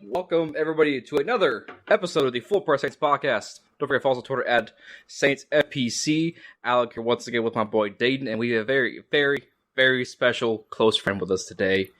Welcome, everybody, to another episode of the Full Press Saints podcast. Don't forget to follow us on Twitter at SaintsFPC. Alec here once again with my boy Dayton, and we have a very, very, very special close friend with us today.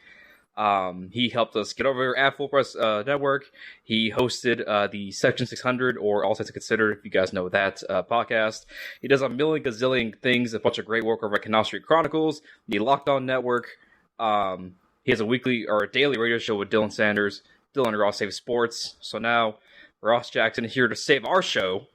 He helped us get over at Full Press Network. He hosted the Section 600, or All Saints Considered, if you guys know that podcast. He does a million gazillion things, a bunch of great work over at Canal Street Chronicles, the Locked On Network. He has a weekly or a daily radio show with Dylan Sanders. Dylan and Ross save sports. So now Ross Jackson is here to save our show.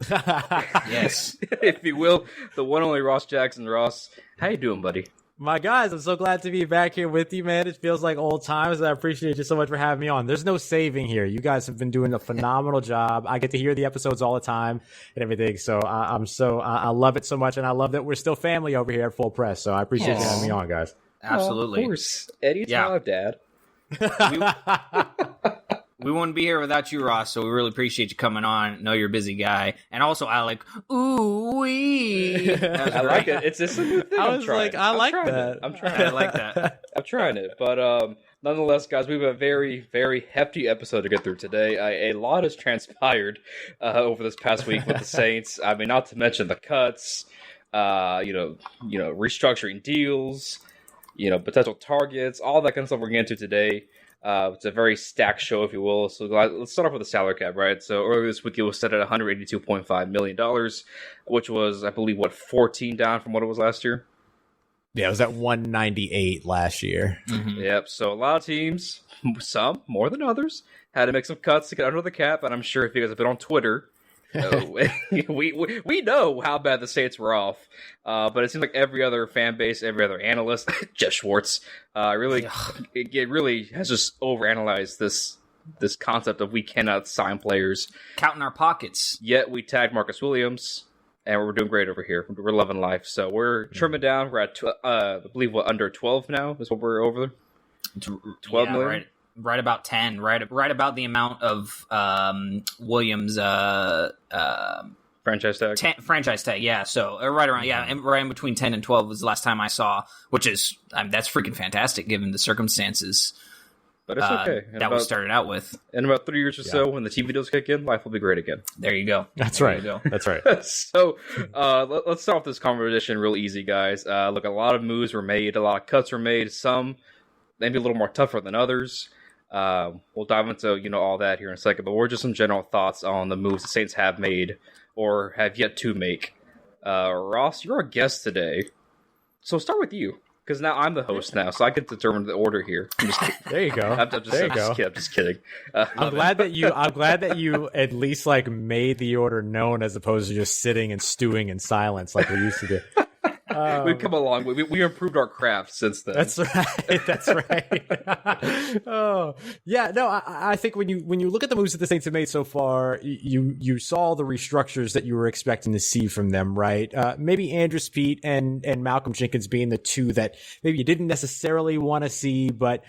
Yes. If you will, the one only Ross Jackson. Ross, how you doing, buddy? My guys, I'm so glad to be back here with you, man. It feels like old times. I appreciate you so much for having me on. There's no saving here. You guys have been doing a phenomenal job. I get to hear the episodes all the time and everything. So I love it so much. And I love that we're still family over here at Full Press. So I appreciate you having me on, guys. Absolutely. Of course. Anytime, Dad. We wouldn't be here without you, Ross, so we really appreciate you coming on. Know you're a busy guy. And also, Alec, ooh-wee. I like it. It's a new thing. I was like, I like that. I'm trying it. I like that. I'm trying it. But nonetheless, guys, we have a very, very hefty episode to get through today. A lot has transpired over this past week with the Saints. I mean, not to mention the cuts, restructuring deals, potential targets, all that kind of stuff we're getting into today. It's a very stacked show, if you will. So let's start off with the salary cap, right? So earlier this week, it was set at $182.5 million, which was, I believe, 14 down from what it was last year? Yeah, it was at 198 last year. Mm-hmm. Yep. So a lot of teams, some more than others, had to make some cuts to get under the cap. And I'm sure if you guys have been on Twitter, we know how bad the Saints were off, but it seems like every other fan base, every other analyst, Jeff Schwartz, it really has just overanalyzed this concept of we cannot sign players, counting our pockets. Yet we tagged Marcus Williams, and we're doing great over here. We're loving life, so we're trimming down. We're at I believe under 12 now is what we're over. 12 million. Right. Right about 10, right about the amount of Williams franchise tag. Franchise tag, yeah. So right around, right in between 10 and 12 was the last time I saw, which is that's freaking fantastic given the circumstances. But it's okay. We started out with. In about 3 years or so, when the TV deals kick in, life will be great again. There you go. That's right. That's right. So let's start off this conversation real easy, guys. Look, a lot of moves were made, a lot of cuts were made. Some maybe a little more tougher than others. We'll dive into all that here in a second, but we're just some general thoughts on the moves the Saints have made or have yet to make. Ross, you're our guest today, so start with you because now I'm the host now, so I can determine the order here. I'm just kidding. There you go. I'm just kidding. I'm glad that you at least made the order known as opposed to just sitting and stewing in silence like we used to do. We've come a long way. We improved our craft since then. That's right. That's right. Oh, yeah. No, I think when you look at the moves that the Saints have made so far, you saw the restructures that you were expecting to see from them, right? Maybe Andrus Peat and Malcolm Jenkins being the two that maybe you didn't necessarily want to see, but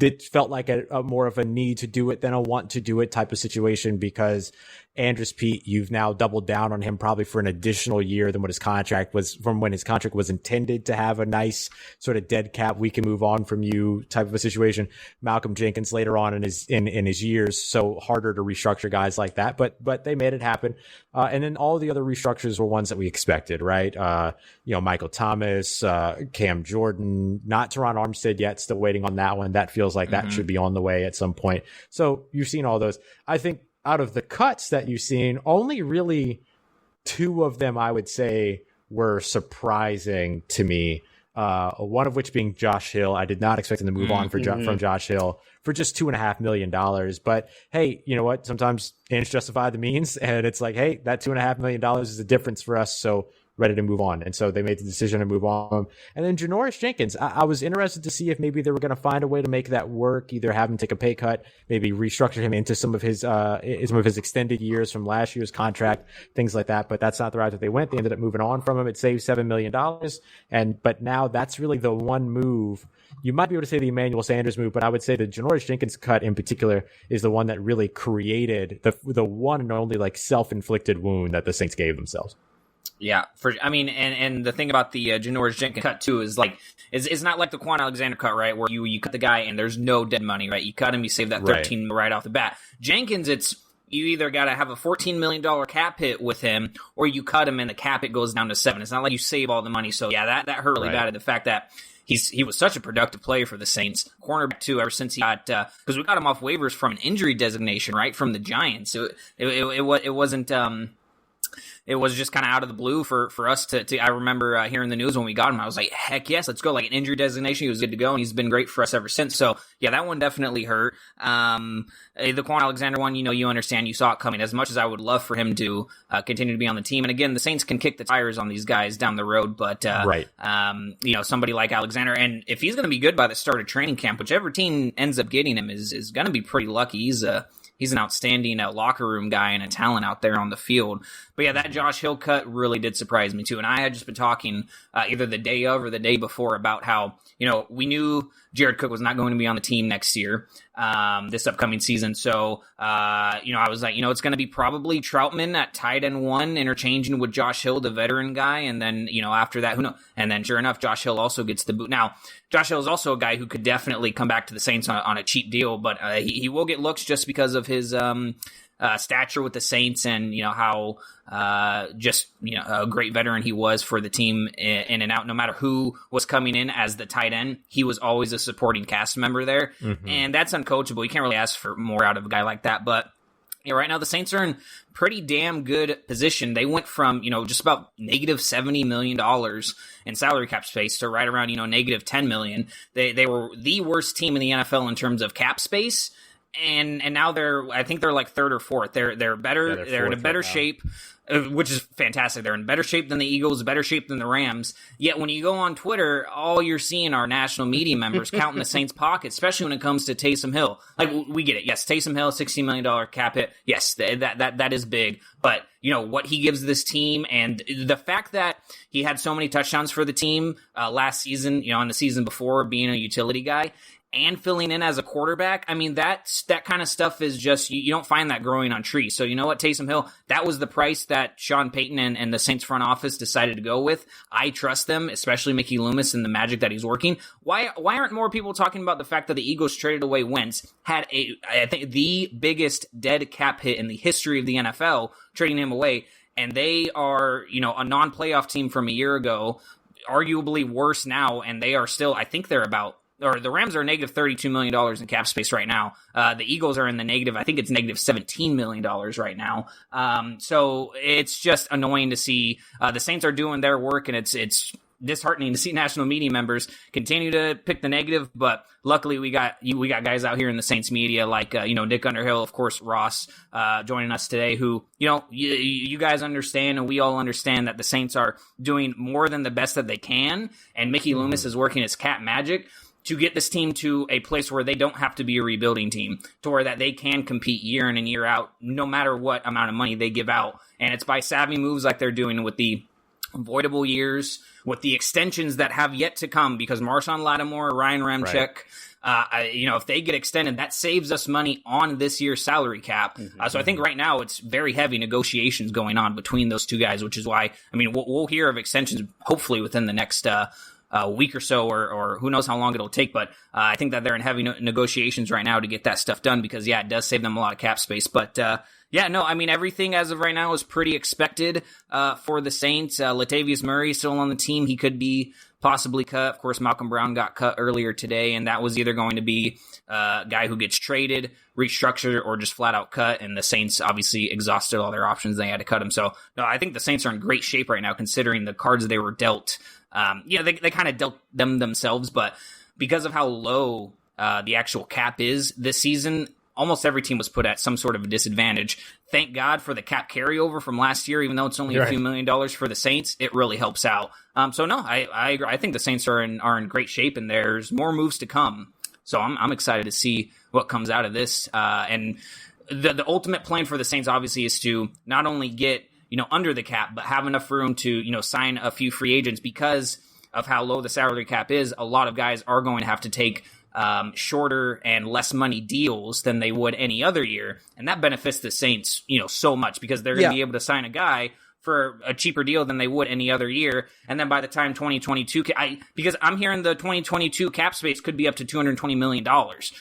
it felt like a more of a need to do it than a want to do it type of situation because Andrus Peat, you've now doubled down on him probably for an additional year than what his contract was from when his contract was intended to have a nice sort of dead cap. We can move on from you type of a situation. Malcolm Jenkins later on in his years, so harder to restructure guys like that, but they made it happen. And then all the other restructures were ones that we expected, right? Michael Thomas, Cam Jordan, not Teron Armstead yet, still waiting on that one. That feels like that should be on the way at some point. So you've seen all those. I think out of the cuts that you've seen, only really two of them, I would say, were surprising to me. One of which being Josh Hill. I did not expect him to move on from Josh Hill for just $2.5 million. But hey, you know what? Sometimes ends justify the means, and it's like, hey, that $2.5 million is a difference for us. So ready to move on. And so they made the decision to move on. And then Janoris Jenkins, I was interested to see if maybe they were going to find a way to make that work, either have him take a pay cut, maybe restructure him into some of his extended years from last year's contract, things like that. But that's not the route that they went. They ended up moving on from him. It saved $7 million. But now that's really the one move. You might be able to say the Emmanuel Sanders move, but I would say the Janoris Jenkins cut in particular is the one that really created the one and only self-inflicted wound that the Saints gave themselves. Yeah, and the thing about the Janoris Jenkins cut too is like, it's not like the Quan Alexander cut, right? Where you cut the guy and there's no dead money, right? You cut him, you save that 13 right off the bat. Jenkins, it's you either got to have a $14 million cap hit with him, or you cut him and the cap hit goes down to 7. It's not like you save all the money. So yeah, that hurt really bad. And the fact that he was such a productive player for the Saints, cornerback too, ever since he got because we got him off waivers from an injury designation, right, from the Giants. So it wasn't. It was just kind of out of the blue for us to I remember hearing the news when we got him. I was like, heck yes, let's go. Like an injury designation, he was good to go, and he's been great for us ever since. So, yeah, that one definitely hurt. The Quan Alexander one, you understand, you saw it coming. As much as I would love for him to continue to be on the team. And again, the Saints can kick the tires on these guys down the road, but, somebody like Alexander, and if he's going to be good by the start of training camp, whichever team ends up getting him is going to be pretty lucky. He's an outstanding locker room guy and a talent out there on the field. But yeah, that Josh Hill cut really did surprise me too. And I had just been talking either the day of or the day before about how, we knew Jared Cook was not going to be on the team next year, this upcoming season. So, I was like, it's going to be probably Troutman at tight end 1, interchanging with Josh Hill, the veteran guy. And then, after that, who knows? And then sure enough, Josh Hill also gets the boot. Now, Josh Hill is also a guy who could definitely come back to the Saints on a cheap deal, but he will get looks just because of his stature with the Saints and, how a great veteran he was for the team in and out. No matter who was coming in as the tight end, he was always a supporting cast member there. Mm-hmm. And that's uncoachable. You can't really ask for more out of a guy like that. But right now the Saints are in pretty damn good position. They went from, just about negative $70 million in salary cap space to right around, negative $10 million. They were the worst team in the NFL in terms of cap space. And now I think they're like third or fourth. They're better. Yeah, they're in a better shape, which is fantastic. They're in better shape than the Eagles, better shape than the Rams. Yet when you go on Twitter, all you're seeing are national media members counting the Saints' pocket, especially when it comes to Taysom Hill. Like, we get it. Yes, Taysom Hill, $60 million cap hit. Yes, that is big. But, what he gives this team and the fact that he had so many touchdowns for the team last season, and the season before being a utility guy, and filling in as a quarterback, I mean, that kind of stuff is just, you don't find that growing on trees. So you know what, Taysom Hill, that was the price that Sean Payton and the Saints front office decided to go with. I trust them, especially Mickey Loomis and the magic that he's working. Why aren't more people talking about the fact that the Eagles traded away Wentz, had I think the biggest dead cap hit in the history of the NFL, trading him away, and they are, a non-playoff team from a year ago, arguably worse now, and they are still, I think they're about, or the Rams are negative $32 million in cap space right now. The Eagles are in the negative, I think it's negative $17 million right now. So it's just annoying to see the Saints are doing their work, and it's disheartening to see national media members continue to pick the negative. But luckily we got guys out here in the Saints media like, Nick Underhill, of course, Ross, joining us today, who, you guys understand, and we all understand that the Saints are doing more than the best that they can. And Mickey Loomis is working his cat magic to get this team to a place where they don't have to be a rebuilding team, to where that they can compete year in and year out, no matter what amount of money they give out. And it's by savvy moves like they're doing with the avoidable years, with the extensions that have yet to come, because Marshawn Lattimore, Ryan Ramczyk, if they get extended, that saves us money on this year's salary cap. So I think right now it's very heavy negotiations going on between those two guys, which is why, we'll hear of extensions hopefully within the next week or so, or who knows how long it'll take. But I think that they're in heavy negotiations right now to get that stuff done, because, it does save them a lot of cap space. But, everything as of right now is pretty expected for the Saints. Latavius Murray still on the team. He could be possibly cut. Of course, Malcolm Brown got cut earlier today, and that was either going to be a guy who gets traded, restructured, or just flat out cut. And the Saints obviously exhausted all their options. They had to cut him. So, no, I think the Saints are in great shape right now, considering the cards they were dealt. They kind of dealt them themselves, but because of how low the actual cap is this season, almost every team was put at some sort of a disadvantage. Thank God for the cap carryover from last year, even though it's only a few $1 million for the Saints, it really helps out. I agree. I think the Saints are in great shape, and there's more moves to come. So I'm excited to see what comes out of this. And the ultimate plan for the Saints obviously is to not only get under the cap, but have enough room to, sign a few free agents. Because of how low the salary cap is, a lot of guys are going to have to take shorter and less money deals than they would any other year. And that benefits the Saints, so much, because they're going to be able to sign a guy for a cheaper deal than they would any other year. And then by the time 2022, because I'm hearing the 2022 cap space could be up to $220 million,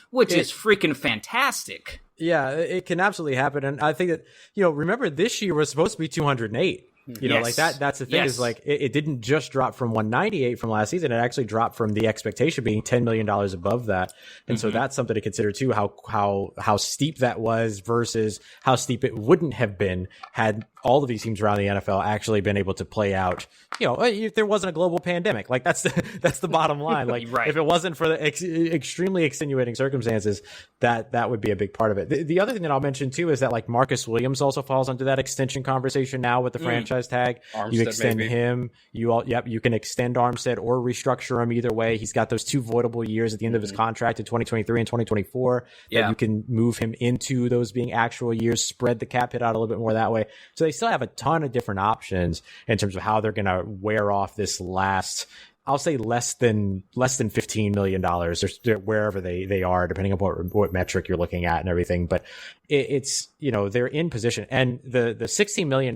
which is freaking fantastic. Yeah, it can absolutely happen. And I think that, remember this year was supposed to be 208. Like that's the thing is like, it didn't just drop from 198 from last season. It actually dropped from the expectation being $10 million above that. And so that's something to consider too, how steep that was versus how steep it wouldn't have been had all of these teams around the NFL actually been able to play out, if there wasn't a global pandemic. Like that's the bottom line. Like right. If it wasn't for the extremely extenuating circumstances, that would be a big part of it. The other thing that I'll mention too is that like Marcus Williams also falls into that extension conversation now with the franchise tag. Armstead, you extend maybe. him. You can extend Armstead or restructure him either way. He's got those 2 voidable years at the end of his contract in 2023 and 2024 that you can move him into those being actual years, spread the cap hit out a little bit more that way. So they still have a ton of different options in terms of how they're going to wear off this last, I'll say less than $15 million or wherever they are, depending on what metric you're looking at and everything. But it's, they're in position, and the $16 million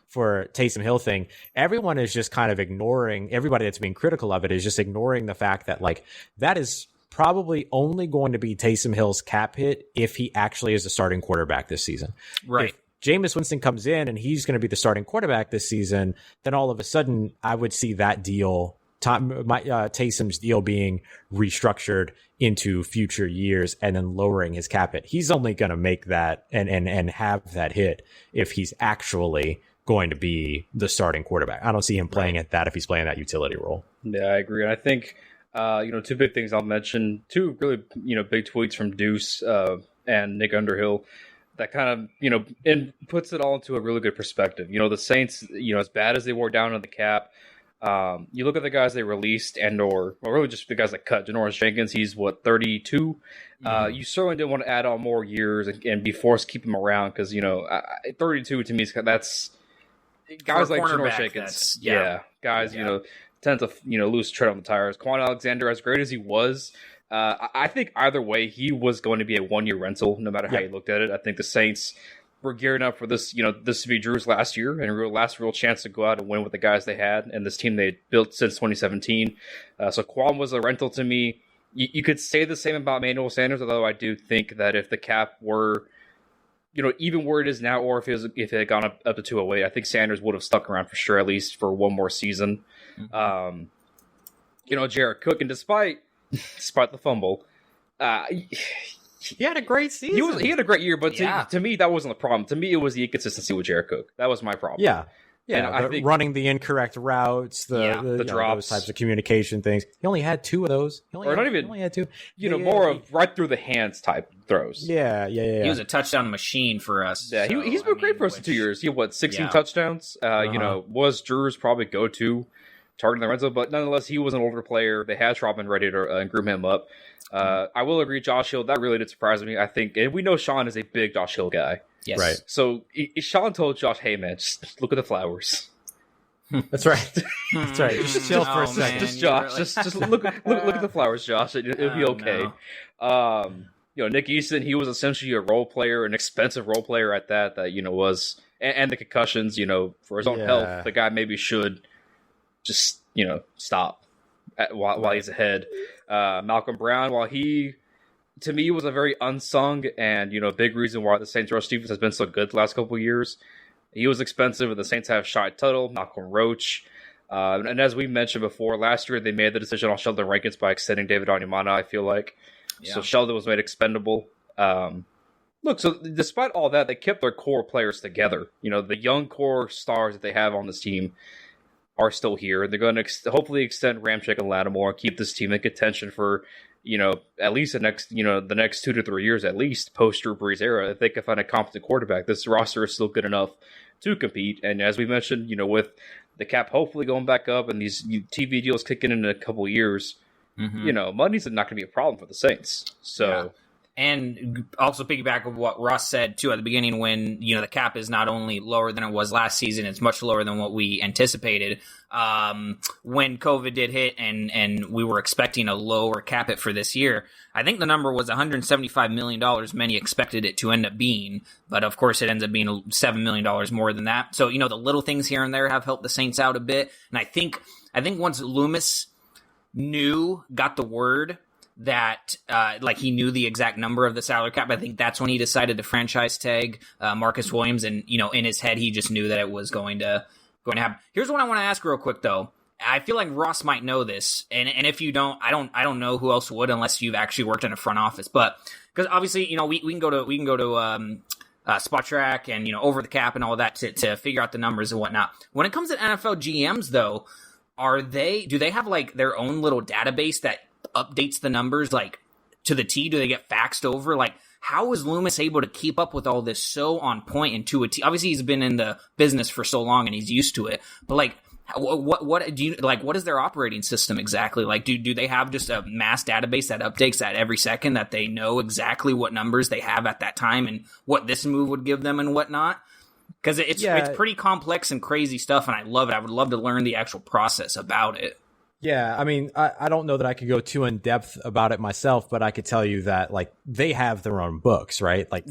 for Taysom Hill thing, everyone is just kind of ignoring. Everybody that's being critical of it is just ignoring the fact that like that is probably only going to be Taysom Hill's cap hit if he actually is a starting quarterback this season. Right. If Jameis Winston comes in and he's going to be the starting quarterback this season, then all of a sudden I would see that deal, Taysom's deal, being restructured into future years and then lowering his cap hit. He's only going to make that and have that hit if he's actually going to be the starting quarterback. I don't see him playing at that if he's playing that utility role. Yeah, I agree. And I think, 2 big things I'll mention, 2 really, big tweets from Deuce and Nick Underhill that kind of, puts it all into a really good perspective. The Saints, as bad as they wore down on the cap, you look at the guys they released or really just the guys that cut. Janoris Jenkins, he's 32. You certainly didn't want to add on more years and be forced to keep him around because, 32 to me, that's guys like Janoris Jenkins. Guys, tend to, lose tread on the tires. Quan Alexander, as great as he was, I think either way, he was going to be a 1-year rental, no matter how you looked at it. I think the Saints were gearing up for this, this to be Drew's last year and last real chance to go out and win with the guys they had and this team they had built since 2017. So Quan was a rental to me. You could say the same about Emmanuel Sanders, although I do think that if the cap were, even where it is now, or if it had gone up to 208, I think Sanders would have stuck around for sure, at least for one more season. Jared Cook, and despite the fumble, he had a great season. He had a great year, but to me, that wasn't the problem. To me, it was the inconsistency with Jared Cook. That was my problem. Yeah, I think running the incorrect routes, the drops, those types of communication things. He only had 2 of those. He only had 2. More of right through the hands type throws. Yeah. He was a touchdown machine for us. Yeah, so, he's been great for us in 2 years. He had 16 touchdowns. Was Drew's probably go-to targeting the red zone, but nonetheless, he was an older player. They had Trautman ready to groom him up. I will agree, Josh Hill, that really did surprise me. I think, and we know Sean is a big Josh Hill guy. Yes. Right. So Sean told Josh, "Hey man, just look at the flowers." That's right. That's right. Just chill for a second. Just Josh, really... just look at the flowers, Josh. It'll be okay. No. Nick Easton, he was essentially a role player, an expensive role player at that was, and the concussions, for his own health, the guy maybe should just stop while he's ahead. Malcolm Brown, while he, to me, was a very unsung and big reason why the Saints rush defense has been so good the last couple of years. He was expensive, and the Saints have Shy Tuttle, Malcolm Roach, and as we mentioned before, last year they made the decision on Sheldon Rankins by extending David Onyemata, I feel like. So Sheldon was made expendable. Look, so despite all that, they kept their core players together. The young core stars that they have on this team are still here. They're going to hopefully extend Ramczyk and Lattimore and keep this team in contention for, at least the next 2 to 3 years, at least post Drew Brees era. If they can find a competent quarterback, this roster is still good enough to compete. And as we mentioned, with the cap hopefully going back up and these TV deals kicking in a couple of years, money's not going to be a problem for the Saints. So And also piggyback of what Ross said too at the beginning, when the cap is not only lower than it was last season, it's much lower than what we anticipated. When COVID did hit and we were expecting a lower cap hit for this year, I think the number was $175 million. Many expected it to end up being, but of course it ends up being $7 million more than that. So the little things here and there have helped the Saints out a bit. And I think once Loomis got the word that he knew the exact number of the salary cap, I think that's when he decided to franchise tag Marcus Williams, and in his head he just knew that it was going to happen. Here's what I want to ask real quick though. I feel like Ross might know this, and if you don't, I don't know who else would, unless you've actually worked in a front office. But because obviously we can go to Spot Track and Over the Cap and all that to figure out the numbers and whatnot. When it comes to NFL GMs though, do they have like their own little database that updates the numbers like to the T? Do they get faxed over? Like, how is Loomis able to keep up with all this so on point and to a T? Obviously he's been in the business for so long and he's used to it, but like what do you like, what is their operating system exactly? Like, do they have just a mass database that updates that every second, that they know exactly what numbers they have at that time and what this move would give them and whatnot? Because it's pretty complex and crazy stuff, and I love it. I would love to learn the actual process about it. Yeah, I mean, I don't know that I could go too in depth about it myself, but I could tell you that like they have their own books, right? Like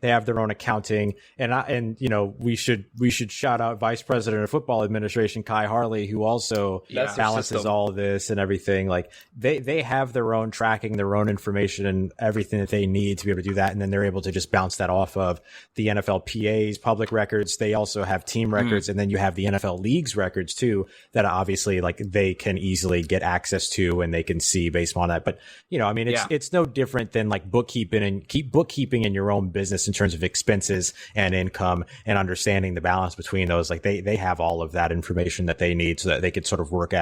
they have their own accounting, and we should shout out Vice President of Football Administration Kai Harley, who also balances all of this and everything. Like they have their own tracking, their own information, and everything that they need to be able to do that, and then they're able to just bounce that off of the NFLPA's public records. They also have team records, and then you have the NFL league's records too, that obviously like they can easily get access to and they can see based on that. But I mean, it's no different than like bookkeeping in your own business in terms of expenses and income and understanding the balance between those. Like they have all of that information that they need so that they could sort of work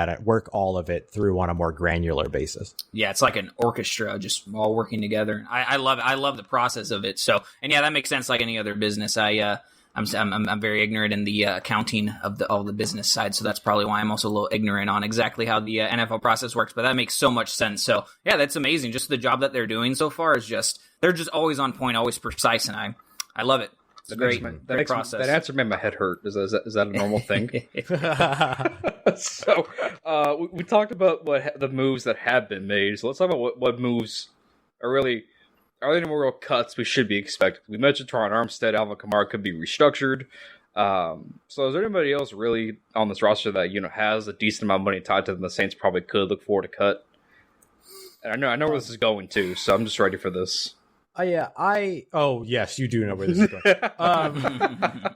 all of it through on a more granular basis. Yeah, it's like an orchestra just all working together. I love it. I love the process of it. So, and that makes sense. Like any other business, I'm very ignorant in the accounting of all the business side, so that's probably why I'm also a little ignorant on exactly how the NFL process works. But that makes so much sense. So yeah, that's amazing. Just the job that they're doing so far is they're just always on point, always precise, and I love it. It's a great process. That answer made my head hurt. Is that a normal thing? So we talked about the moves that have been made. So let's talk about what moves are there any more real cuts we should be expecting? We mentioned Teron Armstead, Alvin Kamara could be restructured. So is there anybody else really on this roster that has a decent amount of money tied to them the Saints probably could look forward to cut? And I know where this is going to, so I'm just ready for this. Yes, you do know where this is going.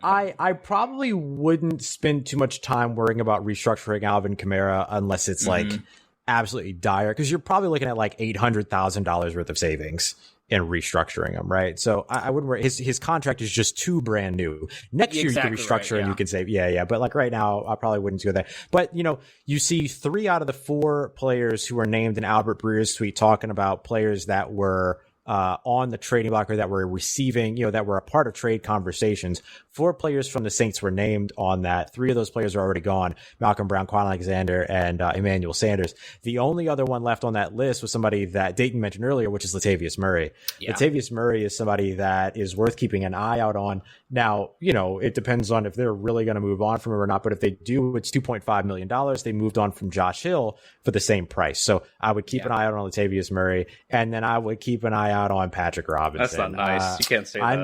I probably wouldn't spend too much time worrying about restructuring Alvin Kamara unless it's like absolutely dire, because you're probably looking at like $800,000 worth of savings in restructuring him, right? So I wouldn't worry. His contract is just too brand new. Next year you can restructure and you can say, but like right now, I probably wouldn't go there. But you see 3 out of the 4 players who are named in Albert Breer's tweet talking about players that were on the trading block or that were receiving, that were a part of trade conversations. 4 players from the Saints were named on that. 3 of those players are already gone: Malcolm Brown, Quan Alexander, and Emmanuel Sanders. The only other one left on that list was somebody that Dayton mentioned earlier, which is Latavius Murray. Yeah. Latavius Murray is somebody that is worth keeping an eye out on. Now, it depends on if they're really going to move on from him or not, but if they do, it's $2.5 million. They moved on from Josh Hill for the same price. So I would keep an eye out on Latavius Murray, and then I would keep an eye out on Patrick Robinson. That's not nice. You can't say that. I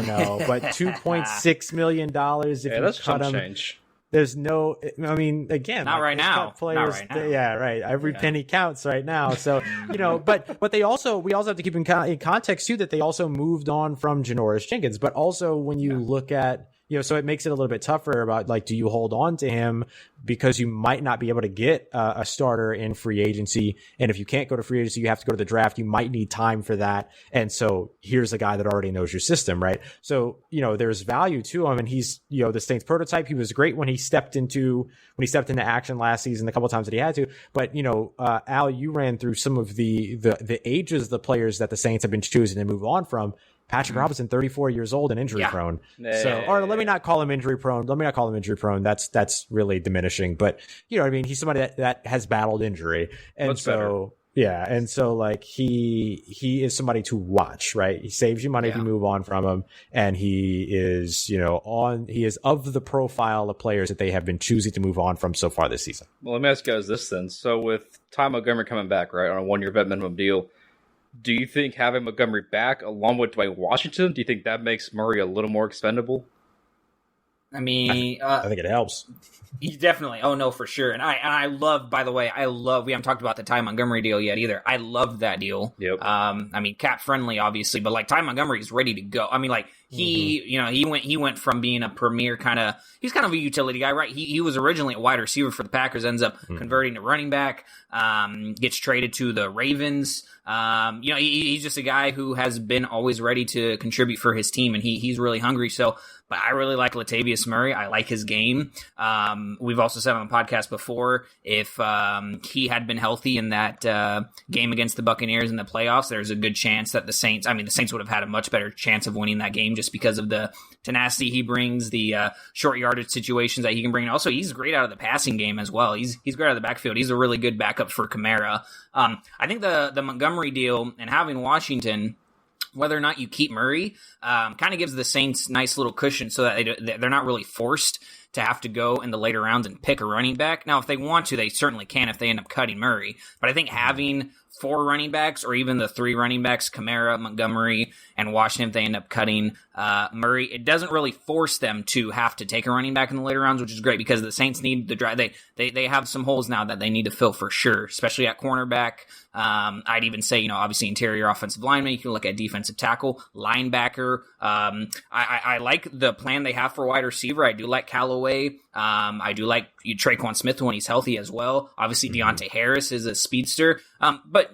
know. But $2.6 million if you that's cut him. Change. There's no, I mean, again, not right now. Players, not right now. Yeah, right. Every penny counts right now. So, but we also have to keep in context too that they also moved on from Janoris Jenkins. But also when you look at, so it makes it a little bit tougher about like, do you hold on to him because you might not be able to get a starter in free agency? And if you can't go to free agency, you have to go to the draft. You might need time for that. And so here's a guy that already knows your system, right? So, there's value to him, and he's, the Saints prototype. He was great when he stepped into action last season, the couple of times that he had to. But, Al, you ran through some of the ages of the players that the Saints have been choosing to move on from. Patrick Robinson, 34 years old and injury prone. So, or let me not call him injury prone. That's really diminishing. But I mean, he's somebody that has battled injury, and so Yeah, and so like he is somebody to watch, right? He saves you money if you move on from him, and he is, he is of the profile of players that they have been choosing to move on from so far this season. Well, let me ask you guys this then. So with Ty Montgomery coming back, right, on a 1-year vet minimum deal, do you think having Montgomery back along with Dwayne Washington, do you think that makes Murray a little more expendable? I mean, I think it helps. Definitely. Oh no, for sure. And I love, by the way, we haven't talked about the Ty Montgomery deal yet either. I love that deal. Yep. I mean, cap friendly, obviously, but like Ty Montgomery's ready to go. I mean, like he went from being a premier he's kind of a utility guy, right? He was originally a wide receiver for the Packers, ends up converting to running back, gets traded to the Ravens. He's just a guy who has been always ready to contribute for his team, and he's really hungry. So, but I really like Latavius Murray. I like his game. We've also said on the podcast before, if he had been healthy in that game against the Buccaneers in the playoffs, there's a good chance that the Saints would have had a much better chance of winning that game just because of the tenacity he brings, the short yardage situations that he can bring. And also, he's great out of the passing game as well. He's great out of the backfield. He's a really good backup for Kamara. I think the Montgomery deal and having Washington, whether or not you keep Murray, kind of gives the Saints nice little cushion so that they're not really forced to have to go in the later rounds and pick a running back. Now, if they want to, they certainly can if they end up cutting Murray. But I think having 4 running backs, or even the 3 running backs, Kamara, Montgomery, and Washington, if they end up cutting Murray, it doesn't really force them to have to take a running back in the later rounds, which is great because the Saints need the drive. They have some holes now that they need to fill for sure, especially at cornerback. I'd even say, obviously interior offensive lineman. You can look at defensive tackle, linebacker. I like the plan they have for wide receiver. I do like Callaway. I do like Traquan Smith when he's healthy as well. Obviously, Deontay Harris is a speedster. But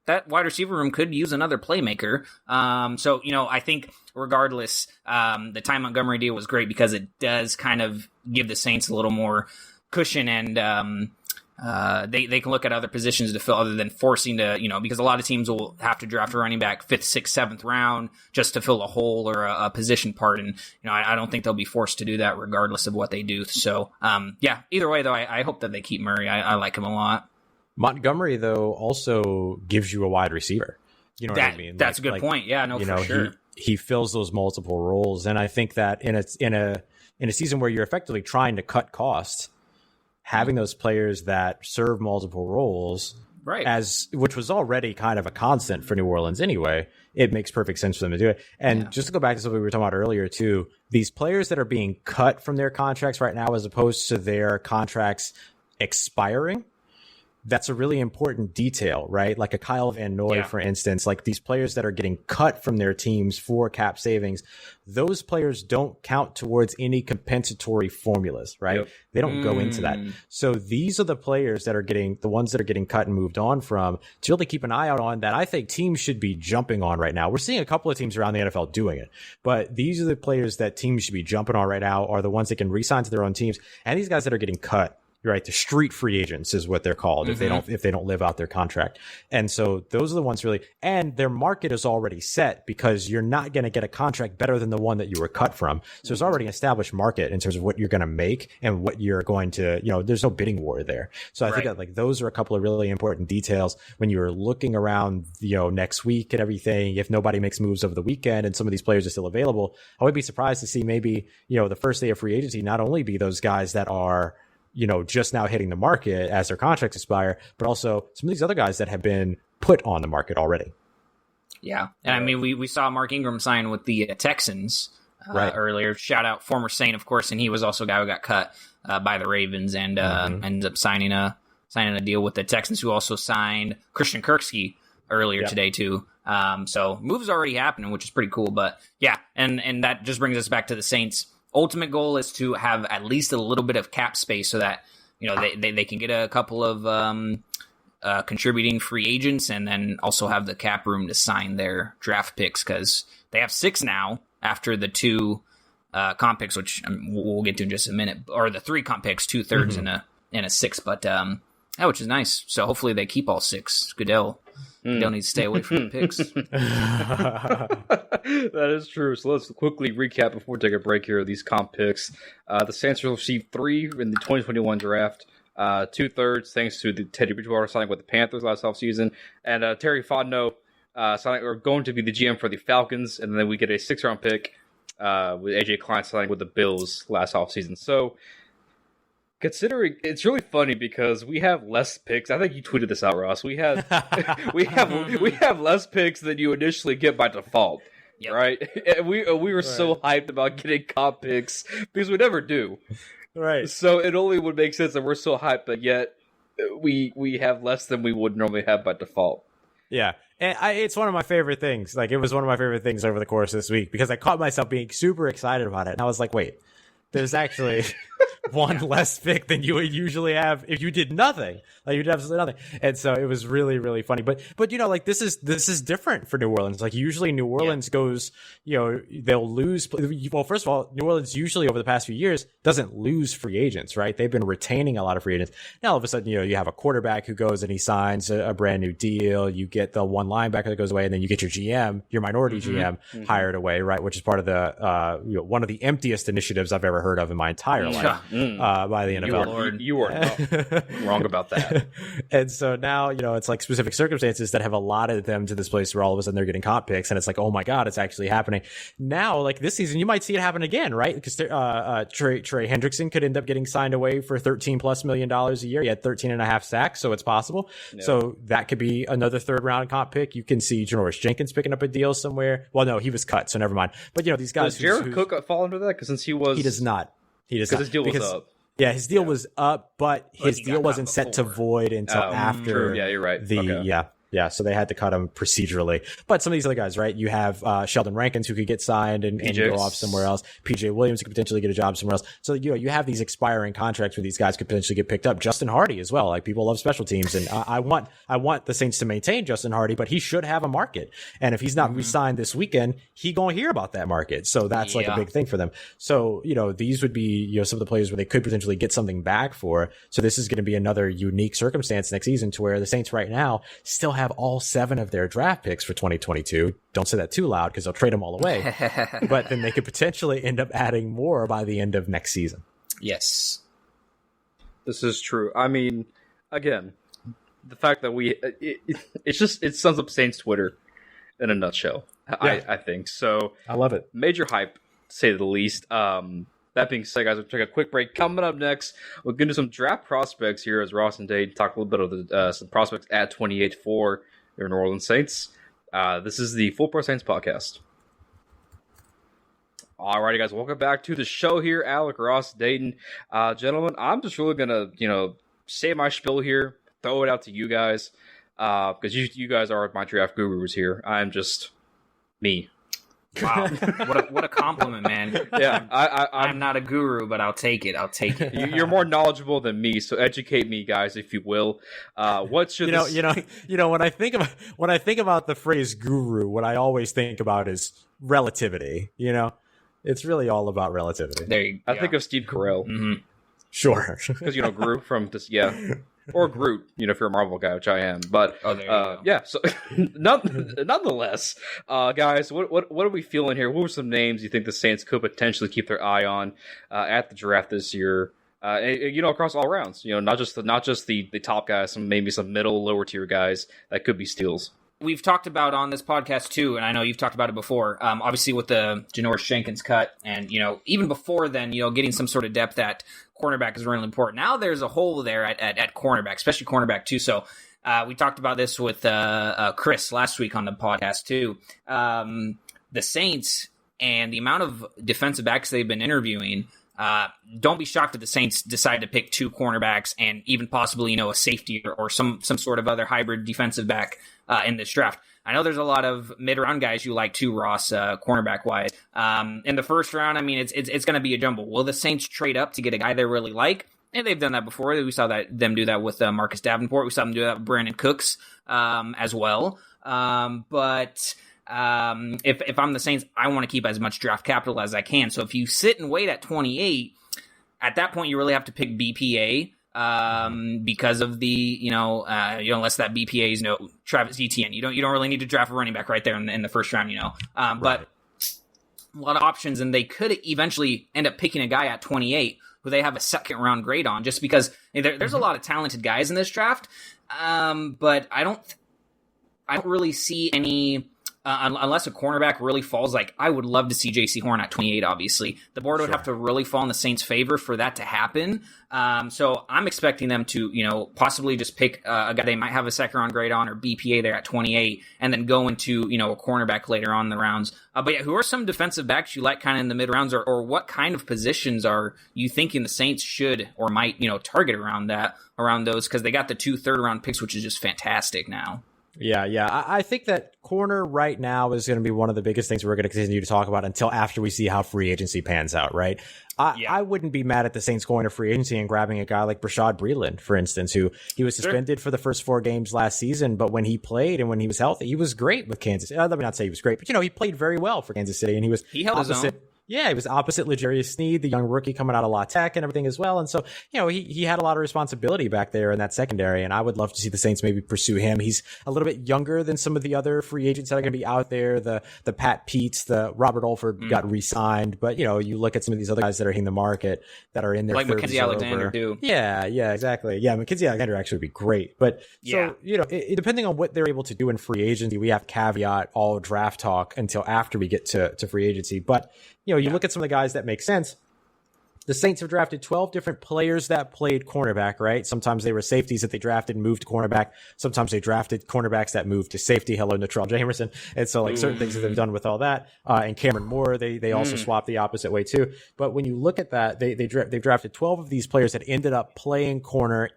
that wide receiver room could use another playmaker. So I think regardless, the Ty Montgomery deal was great because it does kind of give the Saints a little more cushion, and they can look at other positions to fill other than forcing to, because a lot of teams will have to draft a running back 5th, 6th, 7th round just to fill a hole or a position part. And, I don't think they'll be forced to do that regardless of what they do. So, either way, though, I hope that they keep Murray. I like him a lot. Montgomery, though, also gives you a wide receiver. You know what I mean? That's a good point. Yeah, no, for sure. He fills those multiple roles. And I think that in a season where you're effectively trying to cut costs, having those players that serve multiple roles, right, which was already kind of a constant for New Orleans anyway, it makes perfect sense for them to do it. And just to go back to something we were talking about earlier too, these players that are being cut from their contracts right now, as opposed to their contracts expiring, that's a really important detail, right? Like a Kyle Van Noy, for instance, like these players that are getting cut from their teams for cap savings, those players don't count towards any compensatory formulas, right? Yep. They don't go into that. So these are the players that are the ones that are getting cut and moved on from, to really keep an eye out on, that I think teams should be jumping on right now. We're seeing a couple of teams around the NFL doing it, but these are the players that teams should be jumping on right now, are the ones that can re-sign to their own teams. And these guys that are getting cut, right, the street free agents is what they're called if they don't live out their contract. And so those are the ones really, and their market is already set because you're not going to get a contract better than the one that you were cut from. So there's already an established market in terms of what you're going to make and what you're going to, there's no bidding war there. So I think that like those are a couple of really important details when you're looking around, next week and everything. If nobody makes moves over the weekend and some of these players are still available, I would be surprised to see maybe, the first day of free agency not only be those guys that are, just now hitting the market as their contracts expire, but also some of these other guys that have been put on the market already. Yeah. And I mean, we saw Mark Ingram sign with the Texans earlier. Shout out former Saint, of course. And he was also a guy who got cut by the Ravens and ended up signing a deal with the Texans, who also signed Christian Kirksey earlier today too. So moves already happening, which is pretty cool. But yeah, and that just brings us back to the Saints. Ultimate goal is to have at least a little bit of cap space so that they can get a couple of contributing free agents, and then also have the cap room to sign their draft picks, because they have 6 now after the 2 comp picks, which we'll get to in just a minute, or the 3 comp picks, 2/3 and a 6, but which is nice. So hopefully they keep all 6. Goodell don't need to stay away from the picks. That is true. So let's quickly recap before we take a break here of these comp picks. The Saints will receive 3 in the 2021 draft. 2/3 thanks to the Teddy Bridgewater signing with the Panthers last offseason, and Terry Fontenot signing or going to be the GM for the Falcons, and then we get a 6th-round pick with AJ Klein signing with the Bills last offseason. So, considering it's really funny because we have less picks. I think you tweeted this out, Ross. We have we have less picks than you initially get by default. Yep. Right? And we were so hyped about getting comp picks because we never do. Right. So it only would make sense that we're so hyped, but yet we have less than we would normally have by default. Yeah. And it's one of my favorite things. Like, it was one of my favorite things over the course of this week because I caught myself being super excited about it. And I was like, wait, there's actually one less pick than you would usually have if you did nothing. Like, you did absolutely nothing. And so it was really, really funny. But like, this is different for New Orleans. Like, usually New Orleans goes, they'll lose. Well, first of all, New Orleans usually over the past few years doesn't lose free agents, right? They've been retaining a lot of free agents. Now all of a sudden, you have a quarterback who goes and he signs a brand new deal. You get the one linebacker that goes away, and then you get your GM, your minority GM hired away, right? Which is part of the one of the emptiest initiatives I've ever heard of in my entire life by the NFL. You are wrong about that. And so now, it's like specific circumstances that have allotted them to this place where all of a sudden they're getting comp picks, and it's like, oh my God, it's actually happening. Now, like this season, you might see it happen again, right? Because Trey Hendrickson could end up getting signed away for $13+ million a year. He had 13.5 sacks, so it's possible. Yeah. So that could be another 3rd-round comp pick. You can see Janoris Jenkins picking up a deal somewhere. Well, no, he was cut, so never mind. But these guys. Does Jared Cook fall under that? Because since he does not. Because his deal was up. Yeah, his deal was up, but his deal wasn't set to void until after. True. Yeah, you're right. Yeah, so they had to cut him procedurally. But some of these other guys, right? You have Sheldon Rankins who could get signed and go off somewhere else. PJ Williams could potentially get a job somewhere else. So you have these expiring contracts where these guys could potentially get picked up. Justin Hardy as well. Like, people love special teams, and I want the Saints to maintain Justin Hardy, but he should have a market. And if he's not re-signed this weekend, he gonna hear about that market. So that's like a big thing for them. So these would be some of the players where they could potentially get something back for. So this is going to be another unique circumstance next season to where the Saints right now still have all 7 of their draft picks for 2022. Don't say that too loud because they'll trade them all away. But then they could potentially end up adding more by the end of next season. Yes. This is true. I mean, again, the fact that it sums up Saints Twitter in a nutshell. Yeah. I think so. I love it. Major hype, to say the least. That being said, guys, we'll take a quick break. Coming up next, we're going to do some draft prospects here as Ross and Dade talk a little bit of some prospects at 28 for your New Orleans Saints. This is the Full Pro Saints podcast. Alrighty, guys, welcome back to the show here. Alec, Ross, Dayton. Gentlemen, I'm just really going to, say my spiel here, throw it out to you guys, because you guys are my draft gurus here. I'm just me. Wow, what a compliment, man. Yeah, I'm not a guru, but I'll take it. You're more knowledgeable than me, so educate me, guys, if you will. What should when I think about the phrase guru, what I always think about is relativity. It's really all about relativity. There you go. I think of Steve Carell. Mm-hmm. Sure, because Gru from this, or Groot, if you're a Marvel guy, which I am. But yeah, so nonetheless, guys, what are we feeling here? What were some names you think the Saints could potentially keep their eye on at the draft this year? Across all rounds. Not just the top guys, maybe some middle, lower tier guys that could be steals. We've talked about on this podcast too, and I know you've talked about it before. Obviously, with the Janoris Jenkins cut, and even before then, getting some sort of depth at cornerback is really important. Now there's a hole there at cornerback, especially cornerback too. So we talked about this with Chris last week on the podcast too. The Saints and the amount of defensive backs they've been interviewing. Don't be shocked if the Saints decide to pick 2 cornerbacks and even possibly, a safety or some sort of other hybrid defensive back in this draft. I know there's a lot of mid-round guys you like too, Ross, cornerback-wise. In the first round, I mean, it's going to be a jumble. Will the Saints trade up to get a guy they really like? And they've done that before. We saw them do that with Marcus Davenport. We saw them do that with Brandon Cooks as well. But if I'm the Saints, I want to keep as much draft capital as I can. So if you sit and wait at 28, at that point you really have to pick BPA because of the unless that BPA is Travis Etienne. You don't really need to draft a running back right there in the first round. But a lot of options, and they could eventually end up picking a guy at 28 who they have a second round grade on, just because there's a lot of talented guys in this draft. But I don't really see any. Unless a cornerback really falls, like I would love to see J.C. Horn at 28, obviously. The board would have to really fall in the Saints' favor for that to happen. So I'm expecting them to, possibly just pick a guy they might have a second-round grade on or BPA there at 28 and then go into, a cornerback later on in the rounds. But yeah, who are some defensive backs you like kind of in the mid-rounds or what kind of positions are you thinking the Saints should or might, target around those? Because they got the 2 third-round picks, which is just fantastic now. Yeah. I think that corner right now is going to be one of the biggest things we're going to continue to talk about until after we see how free agency pans out, right? I wouldn't be mad at the Saints going to free agency and grabbing a guy like Brashad Breeland, for instance, who he was suspended for the first 4 games last season, but when he played and when he was healthy, he was great with Kansas. Let me not say he was great, but he played very well for Kansas City, and he held his own. Yeah, he was opposite L'Jarius Sneed, the young rookie coming out of La Tech and everything as well. And so, he had a lot of responsibility back there in that secondary, and I would love to see the Saints maybe pursue him. He's a little bit younger than some of the other free agents that are going to be out there. The Pat Peets, the Robert Alford got re-signed, but, you look at some of these other guys that are hitting the market that are in their like Mackenzie Alexander, too. Yeah, exactly. Yeah, Mackenzie Alexander actually would be great. But, so, depending on what they're able to do in free agency, we have caveat all draft talk until after we get to free agency. But, you look at some of the guys that make sense. The Saints have drafted 12 different players that played cornerback, right? Sometimes they were safeties that they drafted and moved to cornerback. Sometimes they drafted cornerbacks that moved to safety. Hello, Natrell Jamerson. And so, certain things that they've done with all that. And Cameron Moore, they also swapped the opposite way, too. But when you look at that, they've drafted 12 of these players that ended up playing corner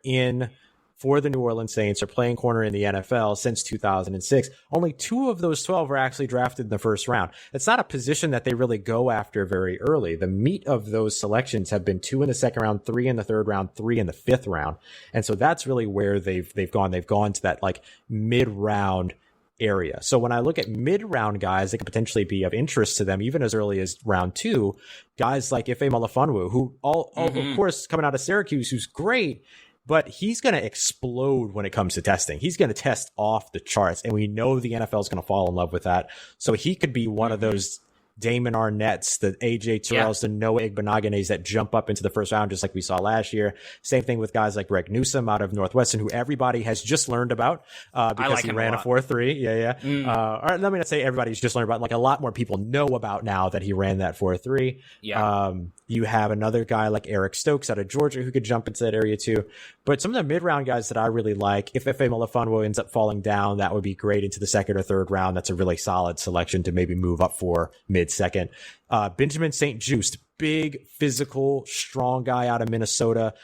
for the New Orleans Saints or playing corner in the NFL since 2006. Only 2 of those 12 were actually drafted in the first round. It's not a position that they really go after very early. The meat of those selections have been 2 in the second round, 3 in the third round, 3 in the fifth round. And so that's really where they've gone. They've gone to that mid-round area. So when I look at mid-round guys that could potentially be of interest to them, even as early as round 2, guys like Ife Melifonwu, who of course, coming out of Syracuse, who's great, but he's going to explode when it comes to testing. He's going to test off the charts, and we know the NFL is going to fall in love with that. So he could be one of those Damon Arnett's, the AJ Terrells, the Noah Igbinoghines that jump up into the first round, just like we saw last year. Same thing with guys like Greg Newsome out of Northwestern, who everybody has just learned about because he ran a 4.3. Or let me not say everybody's just learned about. A lot more people know about now that he ran that 4.3. You have another guy like Eric Stokes out of Georgia who could jump into that area too. But some of the mid-round guys that I really like, if Ife Melifonwu ends up falling down, that would be great into the second or third round. That's a really solid selection to maybe move up for mid-second. Benjamin St. Juste, big, physical, strong guy out of Minnesota.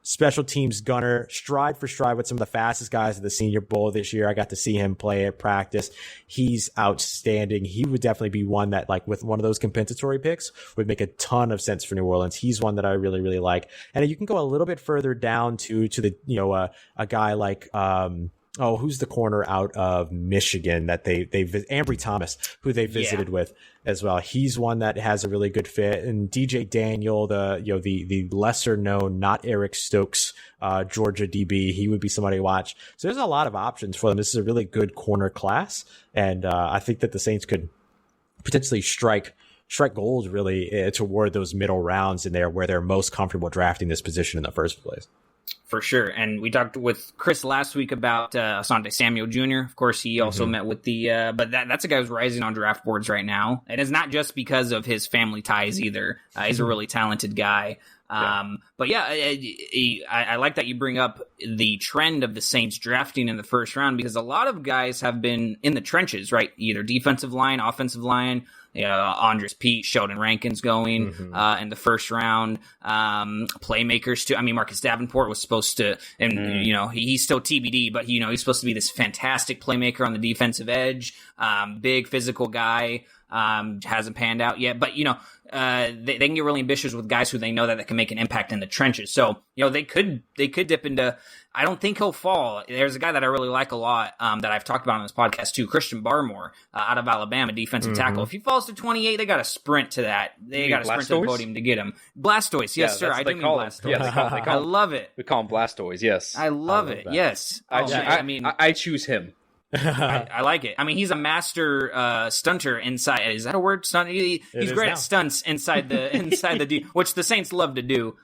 Special teams gunner, stride for stride with some of the fastest guys at the Senior Bowl this year. I got to see him play at practice. He's outstanding. He would definitely be one that, with one of those compensatory picks, would make a ton of sense for New Orleans. He's one that I really, really like. And you can go a little bit further down to the, a guy like, who's the corner out of Michigan that they Ambry Thomas, who they visited with as well. He's one that has a really good fit. And DJ Daniel, the lesser known, not Eric Stokes, Georgia DB, he would be somebody to watch. So there's a lot of options for them. This is a really good corner class. And I think that the Saints could potentially strike gold really toward those middle rounds in there where they're most comfortable drafting this position in the first place. For sure. And we talked with Chris last week about Asante Samuel Jr. Of course, he also met with but that's a guy who's rising on draft boards right now. And it's not just because of his family ties either. He's a really talented guy. But I like that you bring up the trend of the Saints drafting in the first round, because a lot of guys have been in the trenches, right? Either defensive line, offensive line. Andres Pete, Sheldon Rankin's going in the first round. Playmakers too. I mean, Marcus Davenport was supposed to, and he's still TBD, but he's supposed to be this fantastic playmaker on the defensive edge. Big physical guy. Hasn't panned out yet, but they can get really ambitious with guys who they know that can make an impact in the trenches. So they could dip into. I don't think he'll fall. There's a guy that I really like a lot that I've talked about on this podcast too, Christian Barmore out of Alabama, defensive tackle. If he falls to 28, they got to sprint to that. They got to sprint to the podium to get him. Blastoise, yes, sir. I do mean Blastoise. Yeah, they call I love it. We call him Blastoise. Yes, I love it. That. Yes, I choose him. I like it. I mean, he's a master stunter inside. Is that a word? Stunt. He's great at stunts inside the D, which the Saints love to do.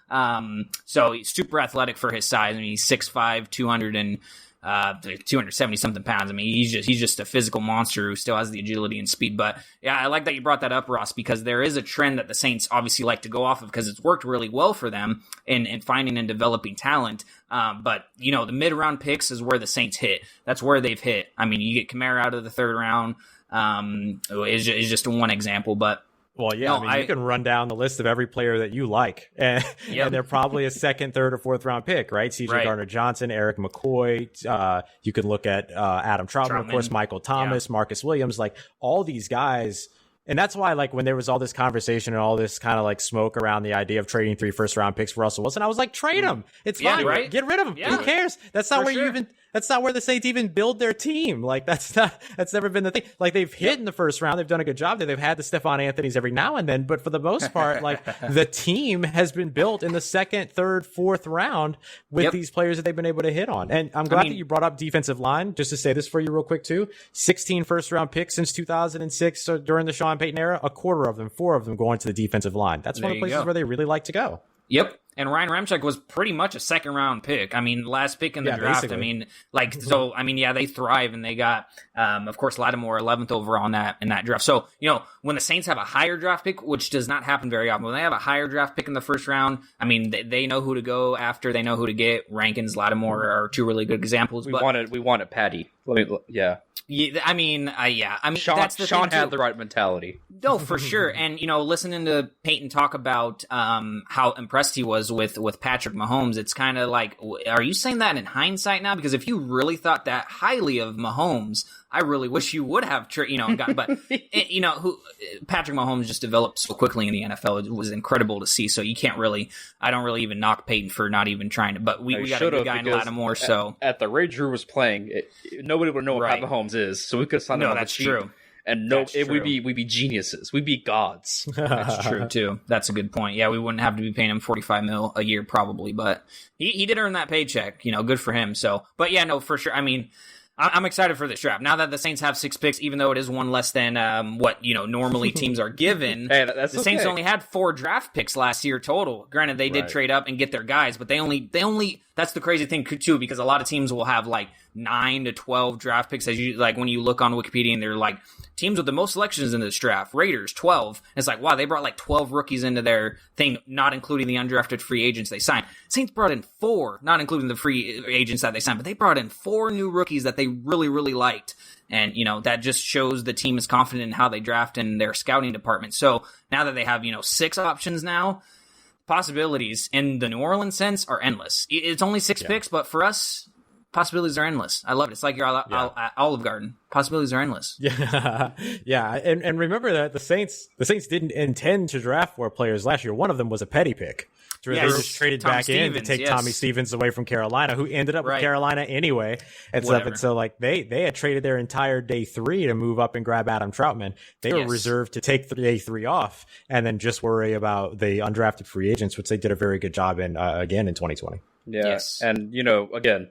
So he's super athletic for his size. I mean, he's 6'5", 270 something pounds. I mean, he's just a physical monster who still has the agility and speed. But yeah, I like that you brought that up, Ross, because there is a trend that the Saints obviously like to go off of because it's worked really well for them in finding and developing talent. But the mid-round picks is where the Saints hit. That's where they've hit. I mean, you get Kamara out of the third round. Is just one example, but. Well, yeah, no, you can run down the list of every player that you like, and they're probably a second, third, or fourth round pick, right? C.J. Gardner-Johnson, Eric McCoy. You can look at Adam Troutman, of course, Michael Thomas, Marcus Williams, like all these guys. And that's why, like, when there was all this conversation and all this kind of like smoke around the idea of trading 3 first-round picks for Russell Wilson, I was like, trade him. It's fine. Right? Get rid of him. Yeah. Who cares? That's not that's not where the Saints even build their team. Like, that's never been the thing. Like, they've hit in the first round. They've done a good job there. They've had the Stephon Anthony's every now and then. But for the most part, like, the team has been built in the second, third, fourth round with these players that they've been able to hit on. And I'm glad that you brought up defensive line. Just to say this for you real quick, too. 16 first-round picks since 2006. So during the Sean Payton era, a quarter of them, 4 of them going to the defensive line. That's one of the places where they really like to go. Yep. And Ryan Ramczyk was pretty much a second round pick. I mean, last pick in the draft. Basically. I mean, like, so, I mean, yeah, they thrive and they got, of course, Lattimore 11th overall in that draft. So, when the Saints have a higher draft pick, which does not happen very often, when they have a higher draft pick in the first round, I mean, they know who to go after. They know who to get. Rankins, Lattimore are 2 really good examples. We wanted Patty. Yeah, I mean, Sean, that's the Sean thing had too. the right mentality. No, for sure. And, listening to Peyton talk about how impressed he was with Patrick Mahomes, it's kind of like, are you saying that in hindsight now? Because if you really thought that highly of Mahomes, I really wish you would have, gotten, but Patrick Mahomes just developed so quickly in the NFL. It was incredible to see. So I don't really even knock Peyton for not even trying to, but we got a good guy in Lattimore. So at the rate Drew was playing, nobody would know what Pat Mahomes is. So we could sign him on the cheap. True. And we'd be geniuses. We'd be gods. That's true too. That's a good point. Yeah, we wouldn't have to be paying him $45 million a year probably, but he did earn that paycheck. Good for him. So, but yeah, no, for sure. I mean, I'm excited for this draft. Now that the Saints have 6 picks, even though it is one less than what normally teams are given, the Saints only had 4 draft picks last year total. Granted, they did trade up and get their guys, but they only. That's the crazy thing too, because a lot of teams will have like 9 to 12 draft picks. As you like when you look on Wikipedia and they're like teams with the most selections in this draft. Raiders 12. And it's like, wow, they brought like 12 rookies into their thing, not including the undrafted free agents they signed. Saints brought in 4, not including the free agents that they signed, but they brought in 4 new rookies that they really, really liked. And, that just shows the team is confident in how they draft in their scouting department. So now that they have, 6 options now, possibilities in the New Orleans sense are endless. It's only 6 picks, but for us, possibilities are endless. I love it. It's like your Olive Garden. Possibilities are endless. Yeah, yeah. And remember that the Saints didn't intend to draft 4 players last year. One of them was a petty pick. They just traded back in to take Tommy Stevens away from Carolina, who ended up with Carolina anyway, and stuff. And so, like, they had traded their entire day 3 to move up and grab Adam Troutman. They were reserved to take day 3 off and then just worry about the undrafted free agents, which they did a very good job in again in 2020. Yeah, and again.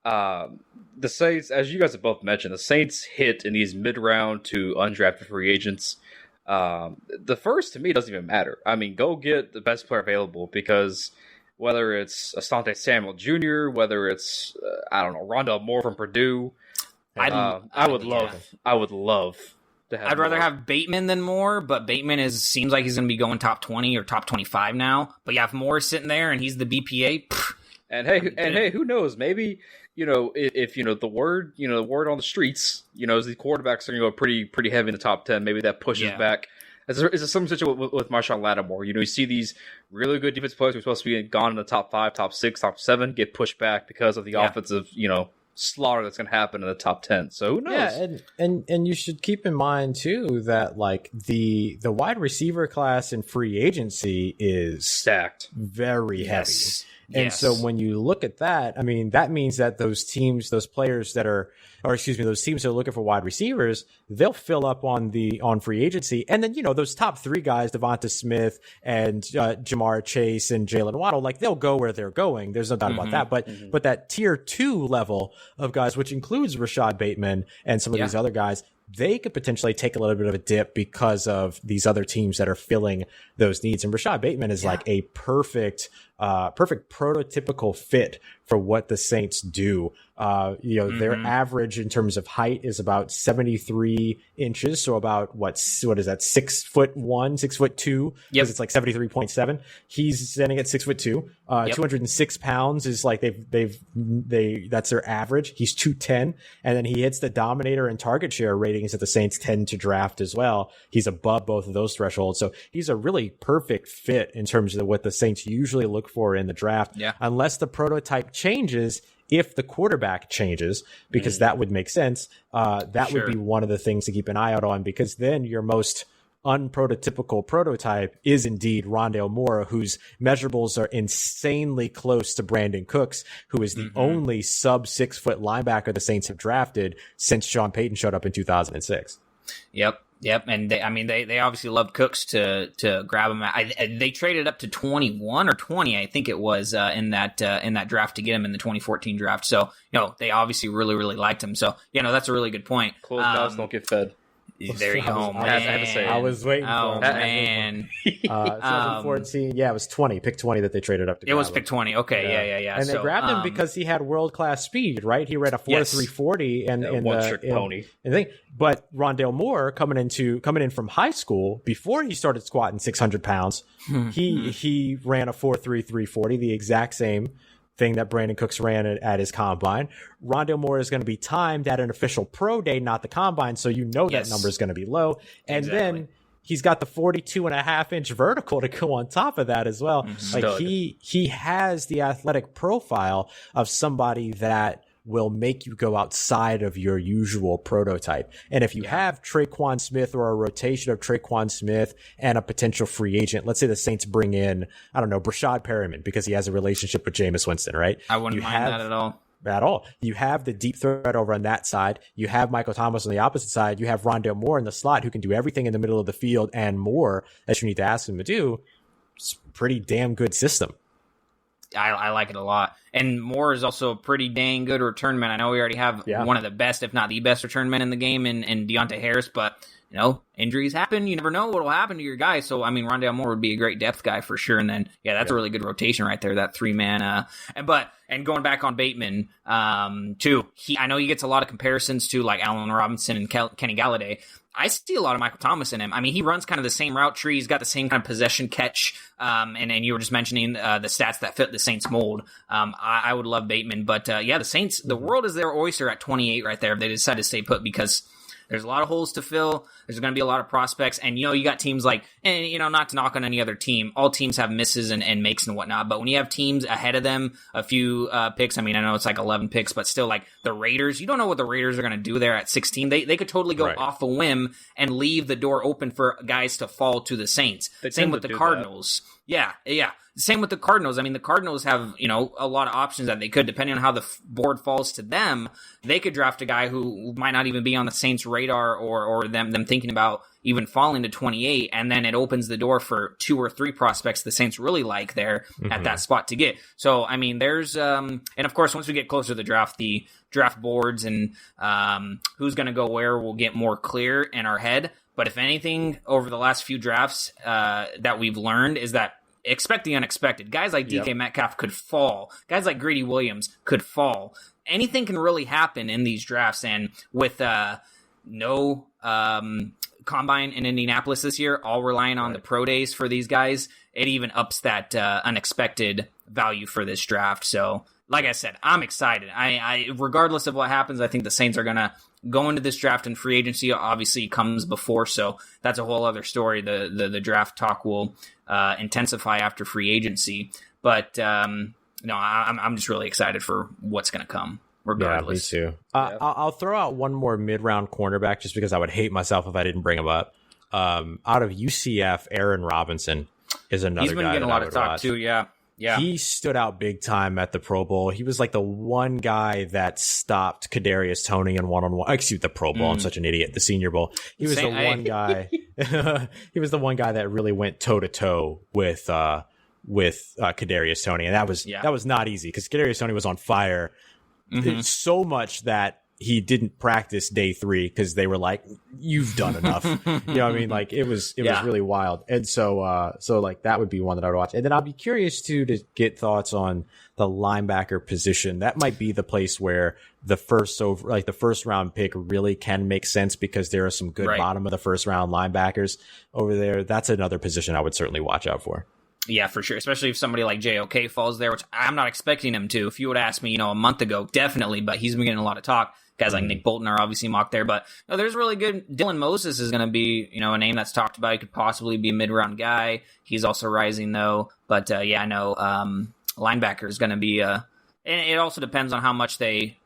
The Saints, as you guys have both mentioned, the Saints hit in these mid-round to undrafted free agents. The first, to me, doesn't even matter. I mean, go get the best player available, because whether it's Asante Samuel Jr., whether it's, Rondell Moore from Purdue, I would love to have I'd rather Moore. have Bateman than Moore, but Bateman seems like he's going to be going top 20 or top 25 now. But yeah, if Moore's sitting there and he's the BPA, hey, who knows? Maybe, if the word on the streets, is the quarterbacks are going to go pretty heavy in the top 10. Maybe that pushes back. It's a similar situation with Marshawn Lattimore. You see these really good defensive players who are supposed to be gone in the top 5, top 6, top 7 get pushed back because of the offensive, slaughter that's going to happen in the top 10. So who knows? Yeah, and you should keep in mind too that like the wide receiver class in free agency is stacked, very heavy. And Yes. so when you look at that, I mean, that means that those teams, those players that are, or excuse me, those teams that are looking for wide receivers, they'll fill up on free agency. And then, those top three guys, Devonta Smith and Jamar Chase and Jalen Waddle, like they'll go where they're going. There's no doubt about that. But that tier 2 level of guys, which includes Rashad Bateman and some of these other guys, they could potentially take a little bit of a dip because of these other teams that are filling those needs. And Rashad Bateman is like a perfect prototypical fit for what the Saints do. Their average in terms of height is about 73 inches. So about what is that? 6'1", 6'2". Because it's like 73.7. He's standing at 6'2". 206 pounds is like that's their average. He's 210. And then he hits the dominator and target share ratings that the Saints tend to draft as well. He's above both of those thresholds. So he's a really perfect fit in terms of what the Saints usually look for in the draft. Yeah. Unless the prototype changes, if the quarterback changes, because that would make sense. That would be one of the things to keep an eye out on, because then your most unprototypical prototype is indeed Rondale Moore, whose measurables are insanely close to Brandon Cooks, who is the only sub 6 foot linebacker the Saints have drafted since Sean Payton showed up in 2006. Yep, and they obviously loved Cooks to grab him. They traded up to 21 or 20, I think it was, in that draft to get him in the 2014 draft. So they obviously really, really liked him. So that's a really good point. Closed mouths don't get fed. There you go, man. I had to say it. I was waiting for it. Man. 2014, it was 20, pick 20 that they traded up to. It was pick 20. Okay, yeah. And they grabbed him because he had world-class speed, right? He ran a 4.340 and one-trick pony. But Rondale Moore coming in from high school, before he started squatting 600 pounds, he ran a 4.340, the exact same thing that Brandon Cooks ran at his combine. Rondale Moore is going to be timed at an official pro day, not the combine, so that number is going to be low. And then he's got the 42.5-inch vertical to go on top of that as well. Like he has the athletic profile of somebody that will make you go outside of your usual prototype. And if you have Traquan Smith or a rotation of Traquan Smith and a potential free agent, let's say the Saints bring in, I don't know, Brashad Perriman because he has a relationship with Jameis Winston, right? I wouldn't mind that at all. At all. You have the deep threat over on that side. You have Michael Thomas on the opposite side. You have Rondale Moore in the slot who can do everything in the middle of the field and more that you need to ask him to do. It's a pretty damn good system. I like it a lot. And Moore is also a pretty dang good return man. I know we already have one of the best, if not the best return men in the game in Deontay Harris, but injuries happen. You never know what will happen to your guy. So, Rondale Moore would be a great depth guy for sure. And then, that's a really good rotation right there, that 3-man. And going back on Bateman, too, I know he gets a lot of comparisons to like Allen Robinson and Kenny Galladay. I see a lot of Michael Thomas in him. He runs kind of the same route tree. He's got the same kind of possession catch. And you were just mentioning the stats that fit the Saints mold. I would love Bateman. But, the Saints, the world is their oyster at 28 right there if they decide to stay put, because there's a lot of holes to fill. There's going to be a lot of prospects. And, you got teams like, not to knock on any other team. All teams have misses and makes and whatnot. But when you have teams ahead of them, a few picks, I know it's like 11 picks, but still like the Raiders, you don't know what the Raiders are going to do there at 16. They could totally go off a whim and leave the door open for guys to fall to the Saints. Same with the Cardinals. Yeah. Same with the Cardinals. The Cardinals have, a lot of options that they could, depending on how the board falls to them. They could draft a guy who might not even be on the Saints' radar or them thinking about even falling to 28, and then it opens the door for 2 or 3 prospects the Saints really like there at that spot to get. So, there's, and of course, once we get closer to the draft boards and who's going to go where will get more clear in our head. But if anything, over the last few drafts that we've learned is that expect the unexpected. Guys like DK Metcalf could fall. Guys like Greedy Williams could fall. Anything can really happen in these drafts. And with no combine in Indianapolis this year, all relying on the pro days for these guys, it even ups that unexpected value for this draft. So, like I said, I'm excited. I regardless of what happens, I think the Saints are going to go into this draft, and free agency obviously comes before, so that's a whole other story. The draft talk will intensify after free agency. But I'm just really excited for what's going to come. Regardless. Yeah, me too. I'll throw out one more mid-round cornerback just because I would hate myself if I didn't bring him up. Out of UCF, Aaron Robinson is another guy. He's been getting a lot of talk too. Yeah. Yeah. He stood out big time at the Pro Bowl. He was like the one guy that stopped Kadarius Toney in one-on-one. Excuse the Pro Bowl. I'm such an idiot. The Senior Bowl. He was one guy. He was the one guy that really went toe to toe with Kadarius Toney, and that was not easy because Kadarius Toney was on fire. So much that he didn't practice day 3 because they were like, "You've done enough." You know what I mean? Like it was really wild. And so like that would be one that I would watch. And then I'd be curious to get thoughts on the linebacker position. That might be the place where the first round pick really can make sense because there are some good bottom of the first round linebackers over there. That's another position I would certainly watch out for. Yeah, for sure. Especially if somebody like JOK falls there, which I'm not expecting him to. If you would ask me, a month ago, definitely, but he's been getting a lot of talk. Guys like Nick Bolton are obviously mocked there, but there's really good. Dylan Moses is going to be, a name that's talked about. He could possibly be a mid-round guy. He's also rising though. But I know linebacker is going to be. And it also depends on how much they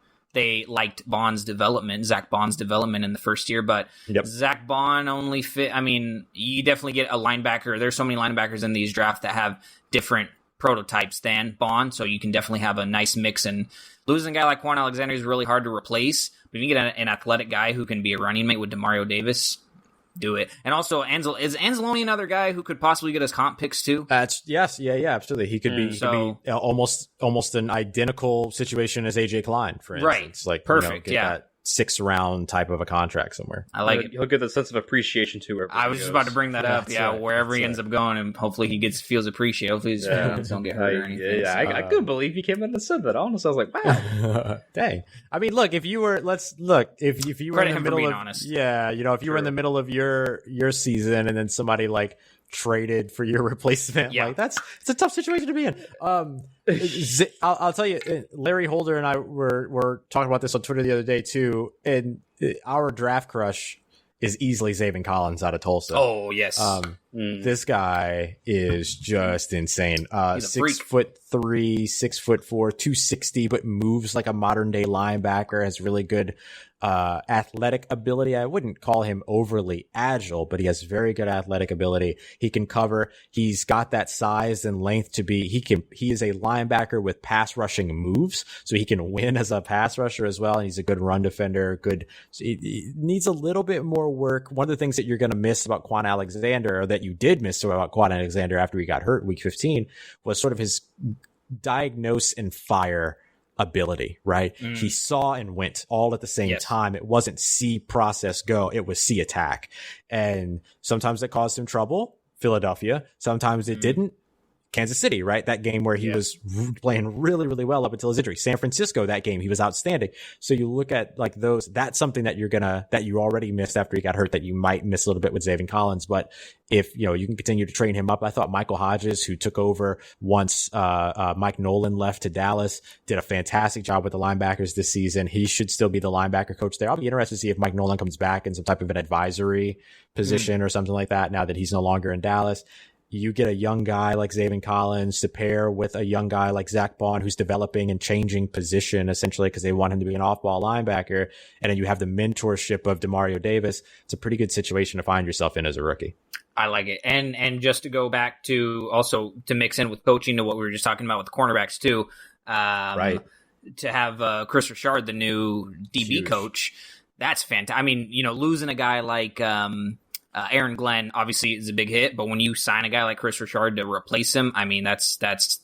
liked Zach Bond's development in the first year, but Zach Bond only fit. I mean, you definitely get a linebacker. There's so many linebackers in these drafts that have different prototypes than Bond, so you can definitely have a nice mix. And losing a guy like Quan Alexander is really hard to replace. But if you get an athletic guy who can be a running mate with Demario Davis, do it. And also, is Anzalone another guy who could possibly get us comp picks too? Yes, absolutely. He could be almost an identical situation as AJ Klein, for instance. Right, perfect. That 6th round type of a contract somewhere. I like it. He'll get the sense of appreciation too. I was just about to bring that up. Yeah, wherever he ends up going, and hopefully he feels appreciated. Hopefully his feelings don't get hurt or anything. Yeah, I couldn't believe he came in and said that. Honestly, I was like, wow. Dang. I mean, look, if you were in the middle of honest. if you were in the middle of your season and then somebody like traded for your replacement, like it's a tough situation to be in. I'll tell you, Larry Holder and I were talking about this on Twitter the other day too, and our draft crush is easily Zaven Collins out of Tulsa. Oh yes. This guy is just insane. 6'3", 6'4", 260, but moves like a modern day linebacker, has really good athletic ability. I wouldn't call him overly agile, but he has very good athletic ability. He can cover. He's got that size and length to be, he is a linebacker with pass rushing moves, so he can win as a pass rusher as well. And he's a good run defender. He needs a little bit more work. One of the things that you're going to miss about Quan Alexander, or that you did miss about Quan Alexander after he got hurt week 15, was sort of his diagnose and fire ability, right? He saw and went all at the same time. It wasn't see, process, go. It was see, attack. And sometimes it caused him trouble. Philadelphia. Sometimes it didn't. Kansas City, right? That game where he was playing really, really well up until his injury. San Francisco, that game, he was outstanding. So you look at like those, that's something that that you already missed after he got hurt, that you might miss a little bit with Zaven Collins. But if, you can continue to train him up. I thought Michael Hodges, who took over once, Mike Nolan left to Dallas, did a fantastic job with the linebackers this season. He should still be the linebacker coach there. I'll be interested to see if Mike Nolan comes back in some type of an advisory position or something like that now that he's no longer in Dallas. You get a young guy like Zaven Collins to pair with a young guy like Zach Bond, who's developing and changing position essentially because they want him to be an off-ball linebacker. And then you have the mentorship of Demario Davis. It's a pretty good situation to find yourself in as a rookie. I like it. And just to go back to also to mix in with coaching to what we were just talking about with the cornerbacks too. Right. To have Chris Richard, the new DB coach, that's fantastic. I mean, losing a guy like Aaron Glenn obviously is a big hit, but when you sign a guy like Chris Richard to replace him, I mean that's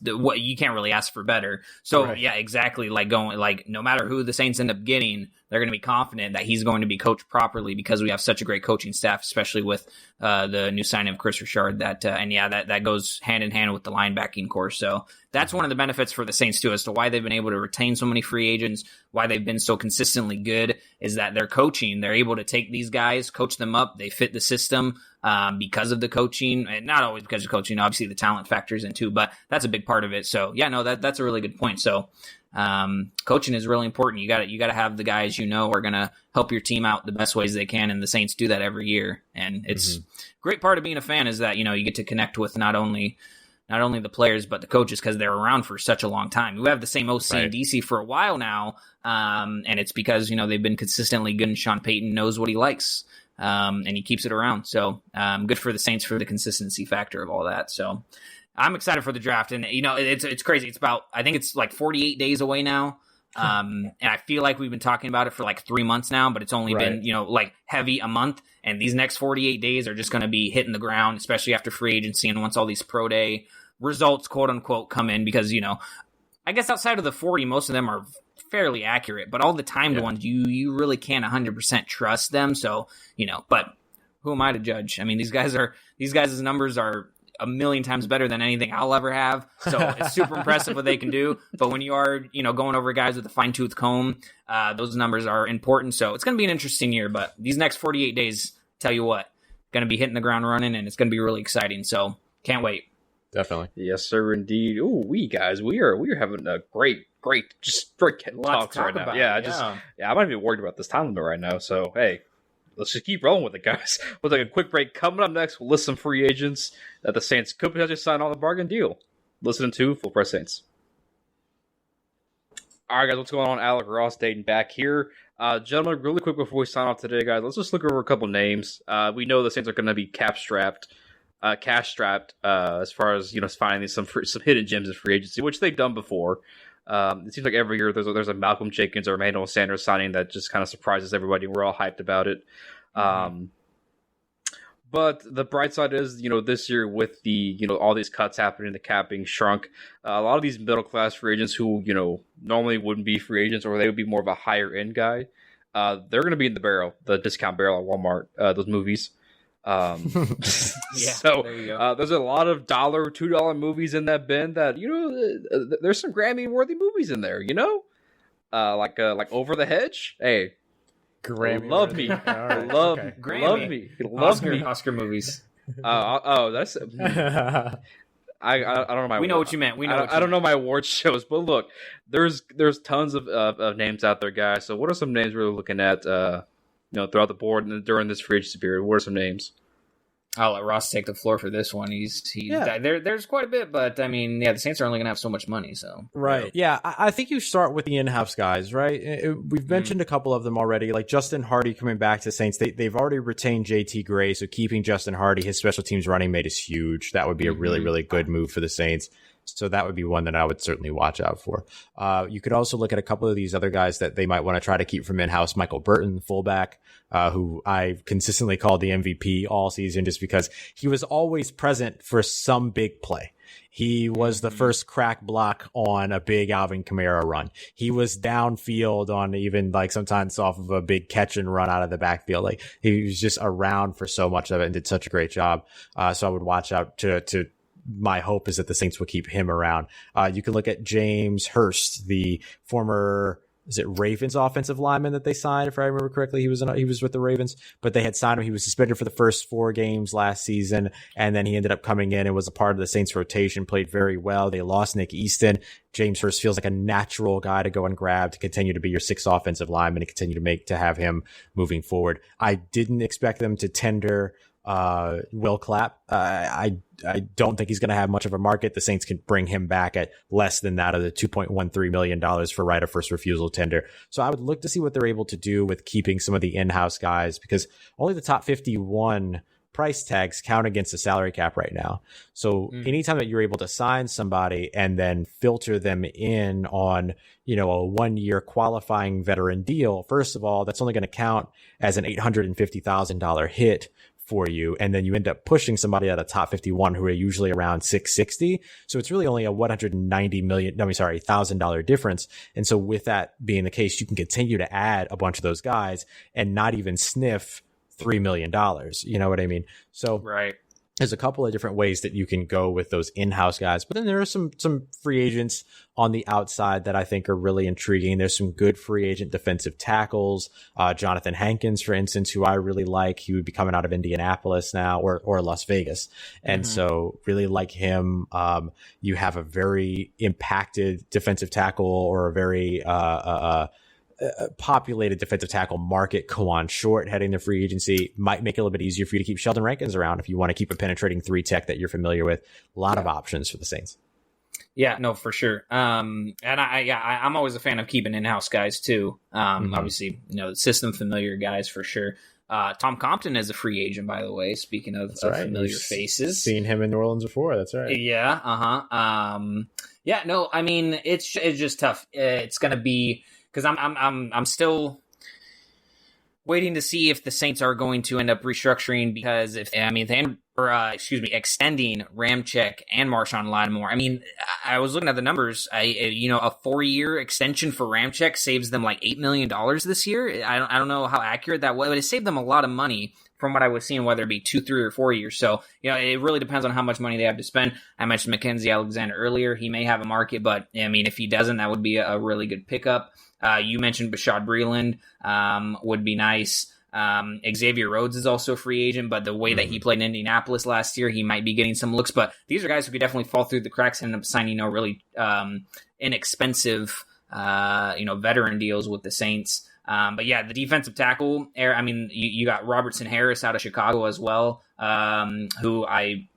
what you can't really ask for better. So yeah, exactly. Like no matter who the Saints end up getting, they're going to be confident that he's going to be coached properly because we have such a great coaching staff, especially with the new signing of Chris Richard. That goes hand in hand with the linebacking core. So that's one of the benefits for the Saints too, as to why they've been able to retain so many free agents, why they've been so consistently good, is that their coaching. They're able to take these guys, coach them up. They fit the system because of the coaching, and not always because of coaching. Obviously, the talent factors in too, but that's a big part of it. So yeah, no, that's a really good point. So coaching is really important. You got to have the guys are going to help your team out the best ways they can, and the Saints do that every year. And it's great part of being a fan is that you get to connect with not only the players but the coaches because they're around for such a long time. We have the same OC and DC for a while now, and it's because they've been consistently good, and Sean Payton knows what he likes, and he keeps it around. So good for the Saints for the consistency factor of all that. So I'm excited for the draft, and it's crazy. It's about, I think it's like 48 days away now. And I feel like we've been talking about it for like 3 months now, but it's only been, like heavy a month. And these next 48 days are just going to be hitting the ground, especially after free agency and once all these pro day results, quote unquote, come in, because, I guess outside of the 40, most of them are fairly accurate, but all the timed ones, you really can't 100% trust them. So, but who am I to judge? I mean, these guys' numbers are a million times better than anything I'll ever have. So it's super impressive what they can do. But when you are, going over guys with a fine tooth comb, those numbers are important. So it's going to be an interesting year, but these next 48 days, tell you what, going to be hitting the ground running, and it's going to be really exciting. So can't wait. Definitely. Yes, sir, indeed. Oh, we are having a great, just great talks right now. I might be worried about this time limit right now. So, hey, let's just keep rolling with it, guys. We'll take a quick break. Coming up next, we'll list some free agents that the Saints could potentially sign on the bargain deal. Listening to Full Press Saints. All right, guys, what's going on? Alec Ross, Dayton back here. Gentlemen, really quick before we sign off today, guys, let's just look over a couple names. We know the Saints are going to be cash strapped, as far as finding some hidden gems in free agency, which they've done before. It seems like every year there's a Malcolm Jenkins or Emmanuel Sanders signing that just kind of surprises everybody. We're all hyped about it. But the bright side is, this year with the, all these cuts happening, the cap being shrunk, a lot of these middle class free agents who, normally wouldn't be free agents, or they would be more of a higher end guy, they're going to be in the discount barrel at Walmart, those movies. So there's a lot of $2 movies in that bin that there's some Grammy worthy movies in there, like Over the Hedge. Hey, Grammy love me, right. love Okay. me, Oscar movies. That's I don't know my. We know what you meant. I don't know my award shows, but look, there's tons of names out there, guys. So what are some names we're looking at? Throughout the board and during this free agency period, what are some names? I'll let Ross take the floor for this one. There's quite a bit, but I mean, the Saints are only going to have so much money, so right. Yeah, I think you start with the in-house guys, right? We've mentioned a couple of them already, like Justin Hardy coming back to Saints. They've already retained JT Gray, so keeping Justin Hardy, his special teams running mate, is huge. That would be a really, really good move for the Saints. So that would be one that I would certainly watch out for. You could also look at a couple of these other guys that they might want to try to keep from in-house. Michael Burton, fullback, who I've consistently called the MVP all season just because he was always present for some big play. He was the first crack block on a big Alvin Kamara run. He was downfield on even like sometimes off of a big catch and run out of the backfield. Like he was just around for so much of it and did such a great job. So I would watch out to my hope is that the Saints will keep him around. You can look at James Hurst, the former, is it Ravens offensive lineman that they signed? If I remember correctly, he was with the Ravens, but they had signed him. He was suspended for the first 4 games last season, and then he ended up coming in and was a part of the Saints rotation, played very well. They lost Nick Easton. James Hurst feels like a natural guy to go and grab to continue to be your 6th offensive lineman and continue to have him moving forward. I didn't expect them to tender Will Clapp. I don't think he's going to have much of a market. The Saints can bring him back at less than that of the $2.13 million for right of first refusal tender. So I would look to see what they're able to do with keeping some of the in-house guys, because only the top 51 price tags count against the salary cap right now. So anytime that you're able to sign somebody and then filter them in on, a 1-year qualifying veteran deal, first of all, that's only going to count as an $850,000 hit for you, and then you end up pushing somebody at a top 51 who are usually around 660. So it's really only a $190,000 difference. And so with that being the case, you can continue to add a bunch of those guys and not even sniff $3 million. You know what I mean? So right. There's a couple of different ways that you can go with those in-house guys, but then there are some free agents on the outside that I think are really intriguing. There's some good free agent defensive tackles. Jonathan Hankins, for instance, who I really like. He would be coming out of Indianapolis now or Las Vegas. And so really like him. You have a very impacted defensive tackle or a very, populated defensive tackle market. Kawan Short heading the free agency might make it a little bit easier for you to keep Sheldon Rankins around if you want to keep a penetrating 3 tech that you're familiar with. A lot of options for the Saints. Yeah, no, for sure. And I'm always a fan of keeping in-house guys too. Obviously, system familiar guys for sure. Tom Compton is a free agent, by the way. Speaking of familiar faces, seen him in New Orleans before. That's right. Yeah. Yeah. No, I mean it's just tough. It's gonna be because I'm still waiting to see if the Saints are going to end up restructuring because extending Ramczyk and Marshawn Lattimore. I mean, I was looking at the numbers. A 4-year extension for Ramczyk saves them like $8 million this year. I don't know how accurate that was, but it saved them a lot of money from what I was seeing, whether it be 2, 3, or 4 years. So, it really depends on how much money they have to spend. I mentioned Mackenzie Alexander earlier. He may have a market, but I mean, if he doesn't, that would be a really good pickup. You mentioned Bashad Breeland would be nice. Xavier Rhodes is also a free agent, but the way that he played in Indianapolis last year, he might be getting some looks. But these are guys who could definitely fall through the cracks and end up signing really inexpensive veteran deals with the Saints. But yeah, the defensive tackle, I mean, you got Robertson Harris out of Chicago as well, who I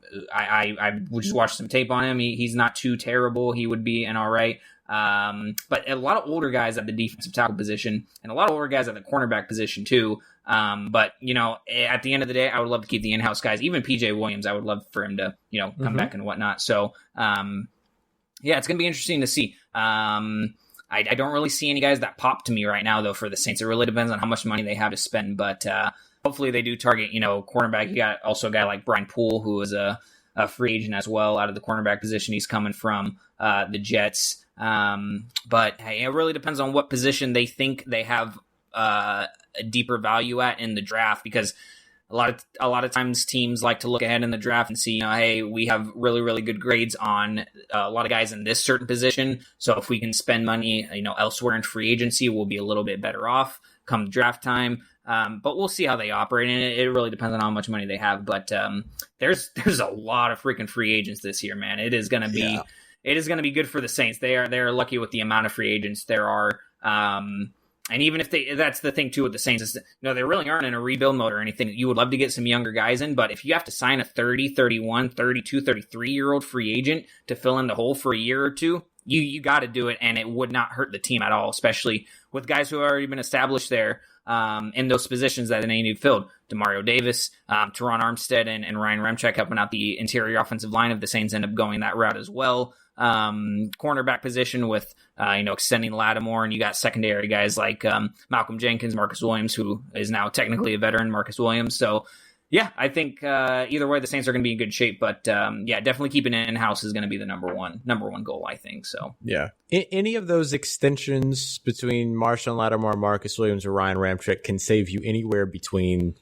just watched some tape on him. He's not too terrible. He would be an all right. But a lot of older guys at the defensive tackle position and a lot of older guys at the cornerback position too. But at the end of the day, I would love to keep the in-house guys. Even PJ Williams, I would love for him to, come back and whatnot. So, yeah, it's going to be interesting to see. I don't really see any guys that pop to me right now, though, for the Saints. It really depends on how much money they have to spend. But hopefully they do target, cornerback. You got also a guy like Brian Poole, who is a free agent as well out of the cornerback position. He's coming from the Jets. But hey, it really depends on what position they think they have a deeper value at in the draft, because a lot of times teams like to look ahead in the draft and see, hey, we have really, really good grades on a lot of guys in this certain position. So if we can spend money, elsewhere in free agency, we'll be a little bit better off come draft time. But we'll see how they operate, and it really depends on how much money they have. But there's a lot of freaking free agents this year, man. It is going to be it is going to be good for the Saints. They are lucky with the amount of free agents there are. And even if that's the thing too with the Saints is, they really aren't in a rebuild mode or anything. You would love to get some younger guys in, but if you have to sign a 30, 31, 32, 33-year-old free agent to fill in the hole for a year or two, you got to do it, and it would not hurt the team at all, especially with guys who have already been established there in those positions that they need filled. Demario Davis, Teron Armstead, and Ryan Ramczyk helping out the interior offensive line of the Saints end up going that route as well. Cornerback position with, extending Lattimore, and you got secondary guys like Malcolm Jenkins, Marcus Williams, who is now technically a veteran, Marcus Williams. So, yeah, I think either way, the Saints are going to be in good shape. But, definitely keeping it in-house is going to be the number one goal, I think. So, yeah. Any of those extensions between Marshawn Lattimore, Marcus Williams, or Ryan Ramczyk can save you anywhere between,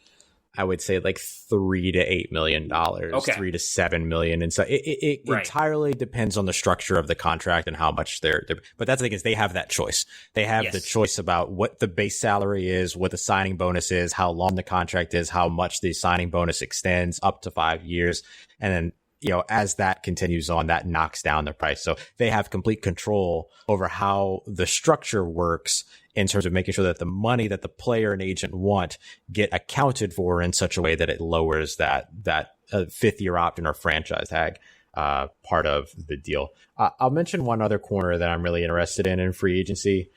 I would say, like $3 to $8 million, $3 to $7 million, and so it entirely depends on the structure of the contract and how much they're. But that's the thing, is they have that choice. They have the choice about what the base salary is, what the signing bonus is, how long the contract is, how much the signing bonus extends up to 5 years, and then, as that continues on, that knocks down the price. So they have complete control over how the structure works in terms of making sure that the money that the player and agent want get accounted for in such a way that it lowers that 5th-year option or franchise tag part of the deal. I'll mention one other corner that I'm really interested in free agency.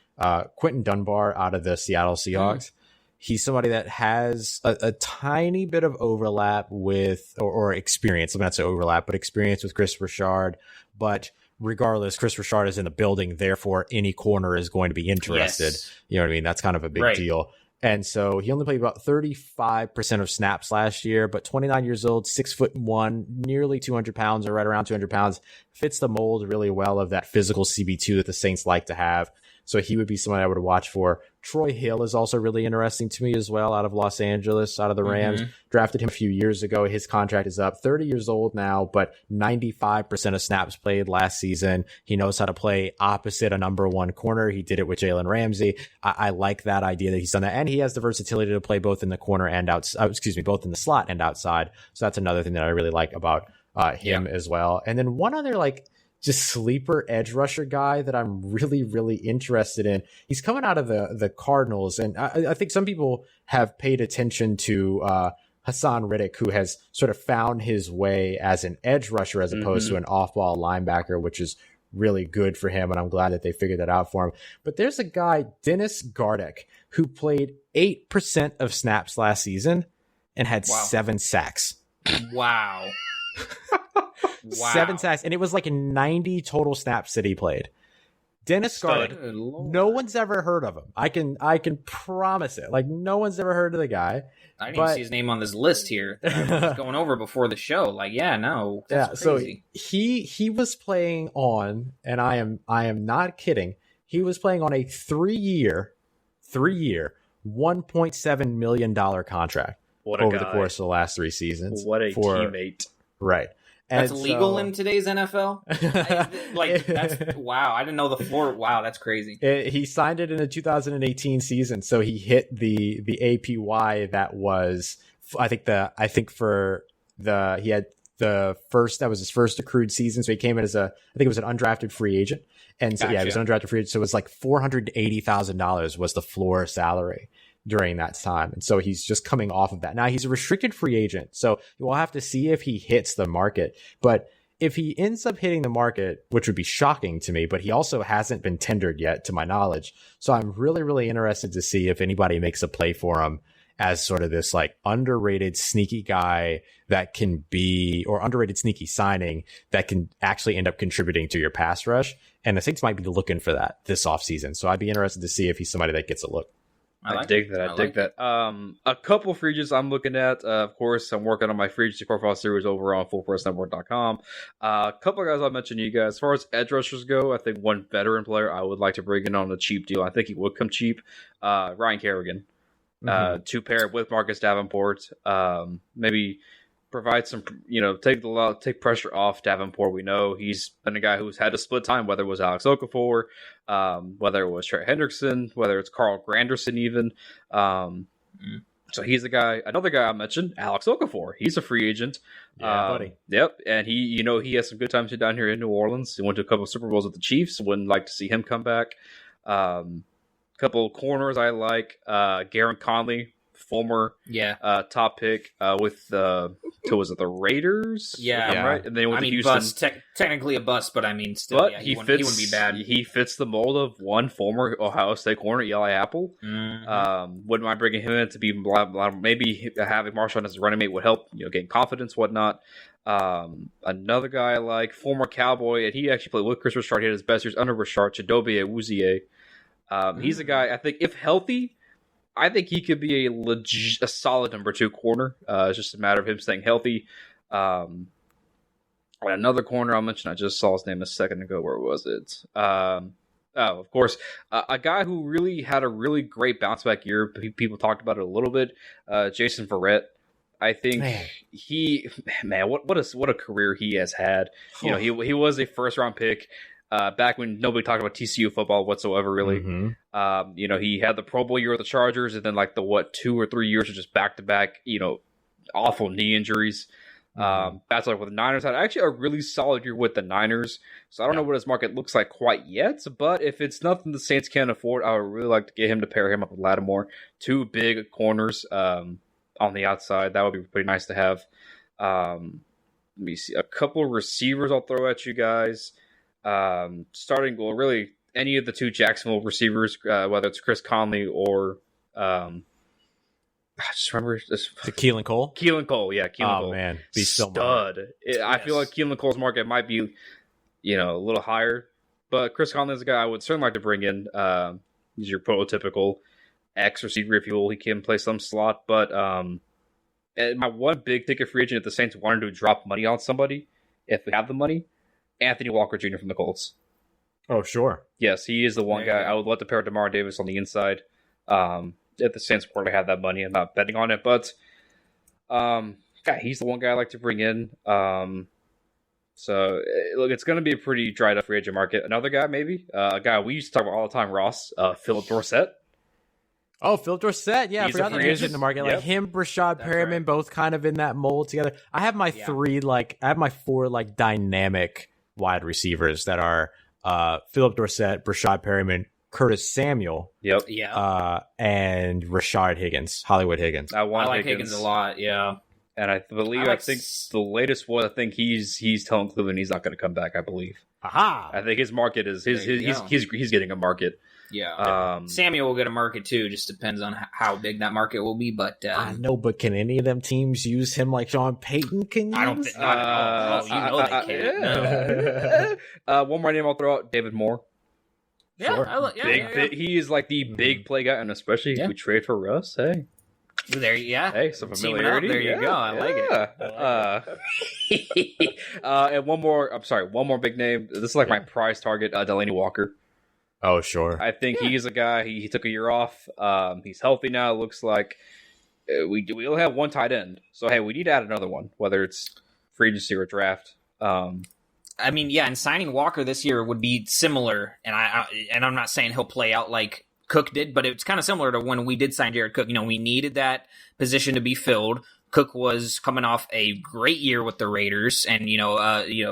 Quentin Dunbar out of the Seattle Seahawks. He's somebody that has a tiny bit of overlap with, or experience. I'm not say overlap, but experience with Chris Richard. But regardless, Chris Richard is in the building. Therefore, any corner is going to be interested. Yes. You know what I mean? That's kind of a big deal. And so he only played about 35% of snaps last year, but 29 years old, 6'1", nearly 200 pounds, or right around 200 pounds, fits the mold really well of that physical CB2 that the Saints like to have. So he would be someone I would watch for. Troy Hill is also really interesting to me as well, out of Los Angeles, out of the Rams. Drafted him a few years ago. His contract is up. 30 years old now, but 95% of snaps played last season. He knows how to play opposite a number one corner. He did it with Jalen Ramsey. I like that idea that he's done that. And he has the versatility to play both in the corner and both in the slot and outside. So that's another thing that I really like about him as well. And then one other, just sleeper edge rusher guy that I'm really, really interested in. He's coming out of the Cardinals, and I think some people have paid attention to Hassan Riddick, who has sort of found his way as an edge rusher as opposed to an off-ball linebacker, which is really good for him, and I'm glad that they figured that out for him. But there's a guy, Dennis Gardeck, who played 8% of snaps last season and had 7 sacks. Wow. 7 sacks, and it was like 90 total snaps that he played. Dennis Gardeck, no one's ever heard of him. I can promise it. Like, no one's ever heard of the guy. I didn't even see his name on this list here. I was going over before the show. Like, that's crazy. So he was playing on, and I am not kidding. He was playing on a 3-year, $1.7 million contract over the course of the last 3 seasons. What a teammate! Right. That's legal in today's NFL? Wow. I didn't know the floor. Wow, that's crazy. He signed it in the 2018 season, so he hit the APY that was, he had the first, that was his first accrued season, so he came in as I think it was an undrafted free agent. And so, he was an undrafted free agent, so it was like $480,000 was the floor salary during that time. And so he's just coming off of that. Now he's a restricted free agent, so we'll have to see if he hits the market. But if he ends up hitting the market, which would be shocking to me, but he also hasn't been tendered yet to my knowledge. So I'm really, really interested to see if anybody makes a play for him as sort of this like underrated sneaky guy that can be, or underrated sneaky signing that can actually end up contributing to your pass rush. And the Saints might be looking for that this offseason. So I'd be interested to see if he's somebody that gets a look. I dig that. A couple free agents I'm looking at. Of course, I'm working on my free agency profile series over on fullpressnetwork.com. A couple of guys I'll mention to you guys. As far as edge rushers go, I think one veteran player I would like to bring in on a cheap deal. I think he would come cheap. Ryan Kerrigan. To pair with Marcus Davenport. Maybe provide some, take pressure off Davenport. We know he's been a guy who's had to split time, whether it was Alex Okafor, whether it was Trey Hendrickson, whether it's Carl Granderson even. So he's a guy. Another guy I mentioned, Alex Okafor. He's a free agent. Yeah, buddy. Yep, and he has some good times down here in New Orleans. He went to a couple of Super Bowls with the Chiefs. Wouldn't like to see him come back. Couple corners I like. Garen Conley, former top pick with was it the Raiders? Yeah, right. And then he went to Houston. Bust, technically a bust, but I mean, still, he wouldn't be bad. He fits the mold of one former Ohio State corner, Eli Apple. Wouldn't mind bringing him in to be maybe having Marshawn as a running mate would help, gain confidence, whatnot. Another guy I like, former Cowboy, and he actually played with Chris Richard. He had his best years under Richard, Chidobe Awuzie. He's a guy, I think, if healthy, I think he could be a solid number 2 corner. It's just a matter of him staying healthy. Another corner I'll mention, I just saw his name a second ago. Where was it? Of course, a guy who really had a really great bounce back year. People talked about it a little bit. Jason Verrett. I think what a career he has had. He was a first round pick. Back when nobody talked about TCU football whatsoever, really. He had the Pro Bowl year with the Chargers, and then 2 or 3 years of just back-to-back, awful knee injuries. That's with the Niners. Had actually a really solid year with the Niners, so I don't know what his market looks like quite yet, but if it's nothing the Saints can't afford, I would really like to get him to pair him up with Lattimore. 2 big corners on the outside. That would be pretty nice to have. Let me see. A couple of receivers I'll throw at you guys. Really any of the 2 Jacksonville receivers, whether it's Chris Conley or I just remember this. Keelan Cole? Keelan Cole, yeah. Keelan Cole. Oh, man. Stud. I feel like Keelan Cole's market might be, a little higher. But Chris Conley is a guy I would certainly like to bring in. He's your prototypical X receiver, if you will. He can play some slot. But my one big ticket free agent, if the Saints wanted to drop money on somebody, if they have the money, Anthony Walker Jr. from the Colts. Oh, sure. Yes, he is the one guy. I would love to pair DeMar Davis on the inside. If the Saints were to have that money, I'm not betting on it, but he's the one guy I like to bring in. So, look, it's going to be a pretty dried up free agent market. Another guy, maybe a guy we used to talk about all the time, Ross, Philip Dorsett. Oh, Phil Dorsett. Yeah, I forgot that he was in the market. Yep. Like him, Brashad Perriman, both kind of in that mold together. I have my 4 dynamic wide receivers that are Philip Dorsett, Brashad Perriman, Curtis Samuel. Yep. Yeah. And Rashard Higgins, Hollywood Higgins. I like Higgins a lot. Yeah. And I believe, I think the latest one, I think he's telling Cleveland he's not going to come back, I believe. Aha! I think his market is he's getting a market. Yeah. Samuel will get a market too. Just depends on how big that market will be. But I know, but can any of them teams use him like Sean Payton can use? I don't think not at all. You know they can't. No. One more name I'll throw out: David Moore. Yeah, Sure. He is like the big play guy, and especially if we trade for Russ. Hey, Hey, some familiarity. There you go. I like it. And one more big name. This is like my prize target, Delaney Walker. Oh, sure. I think he's a guy. He took a year off. He's healthy now. It looks like we only have one tight end. So hey, we need to add another one, whether it's free agency or draft. I mean, yeah, and signing Walker this year would be similar. And I'm not saying he'll play out like Cook did, but it's kind of similar to when we did sign Jared Cook. We needed that position to be filled. Cook was coming off a great year with the Raiders, and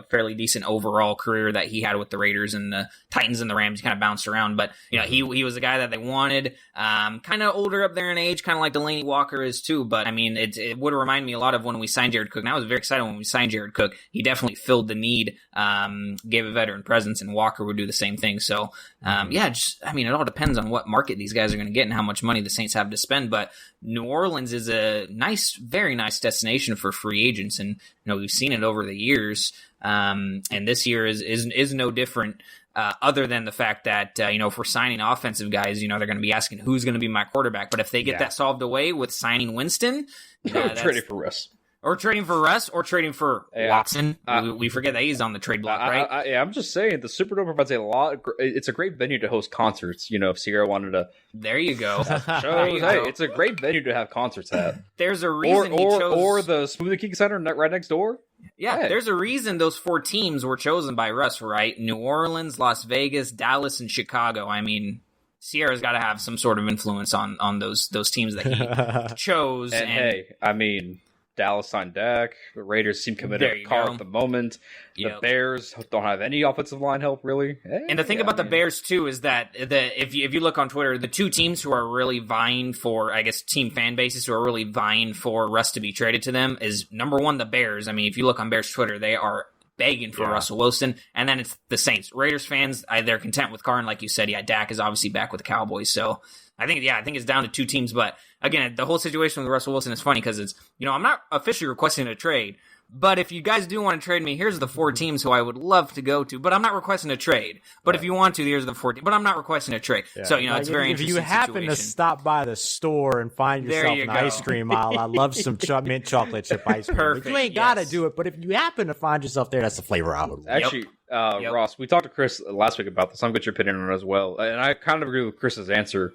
fairly decent overall career that he had with the Raiders and the Titans and the Rams. He kind of bounced around, but he was a guy that they wanted. Kind of older up there in age, kind of like Delaney Walker is too. But I mean, it would remind me a lot of when we signed Jared Cook. And I was very excited when we signed Jared Cook. He definitely filled the need, gave a veteran presence, and Walker would do the same thing. So it all depends on what market these guys are going to get and how much money the Saints have to spend. But New Orleans is a very nice destination for free agents, and we've seen it over the years. And this year is no different. Other than the fact that if we're signing offensive guys, they're going to be asking who's going to be my quarterback. But if they get that solved away with signing Winston, trading for Russ. Or trading for Russ, or trading for Watson. We forget that he's on the trade block, right? I'm just saying, the Superdome provides a lot. It's a great venue to host concerts. If Sierra wanted to, there you go. It's a great venue to have concerts at. There's a reason or the Smoothie King Center right next door. Yeah, there's a reason those 4 teams were chosen by Russ, right? New Orleans, Las Vegas, Dallas, and Chicago. I mean, Sierra's got to have some sort of influence on those teams that he chose. And hey, I mean, Dallas signed Dak. The Raiders seem committed to Carr at the moment. The Bears don't have any offensive line help, really. And the thing about the Bears, too, is that if you look on Twitter, the 2 teams who are really vying for, I guess, team fan bases who are really vying for Russ to be traded to them is, number one, the Bears. I mean, if you look on Bears Twitter, they are begging for Russell Wilson. And then it's the Saints. Raiders fans, they're content with Carr. And like you said, Dak is obviously back with the Cowboys. So I think it's down to 2 teams. But again, the whole situation with Russell Wilson is funny because it's, I'm not officially requesting a trade, but if you guys do want to trade me, here's the 4 teams who I would love to go to, but I'm not requesting a trade. But if you want to, here's the 4 teams, but I'm not requesting a trade. Yeah. So, it's very interesting. If you happen to stop by the store and find yourself an ice cream aisle, I love some mint chocolate chip ice cream. Perfect. You ain't got to do it, but if you happen to find yourself there, that's the flavor I would want. Actually, Ross, we talked to Chris last week about this. I'm going to get your opinion on it as well. And I kind of agree with Chris's answer.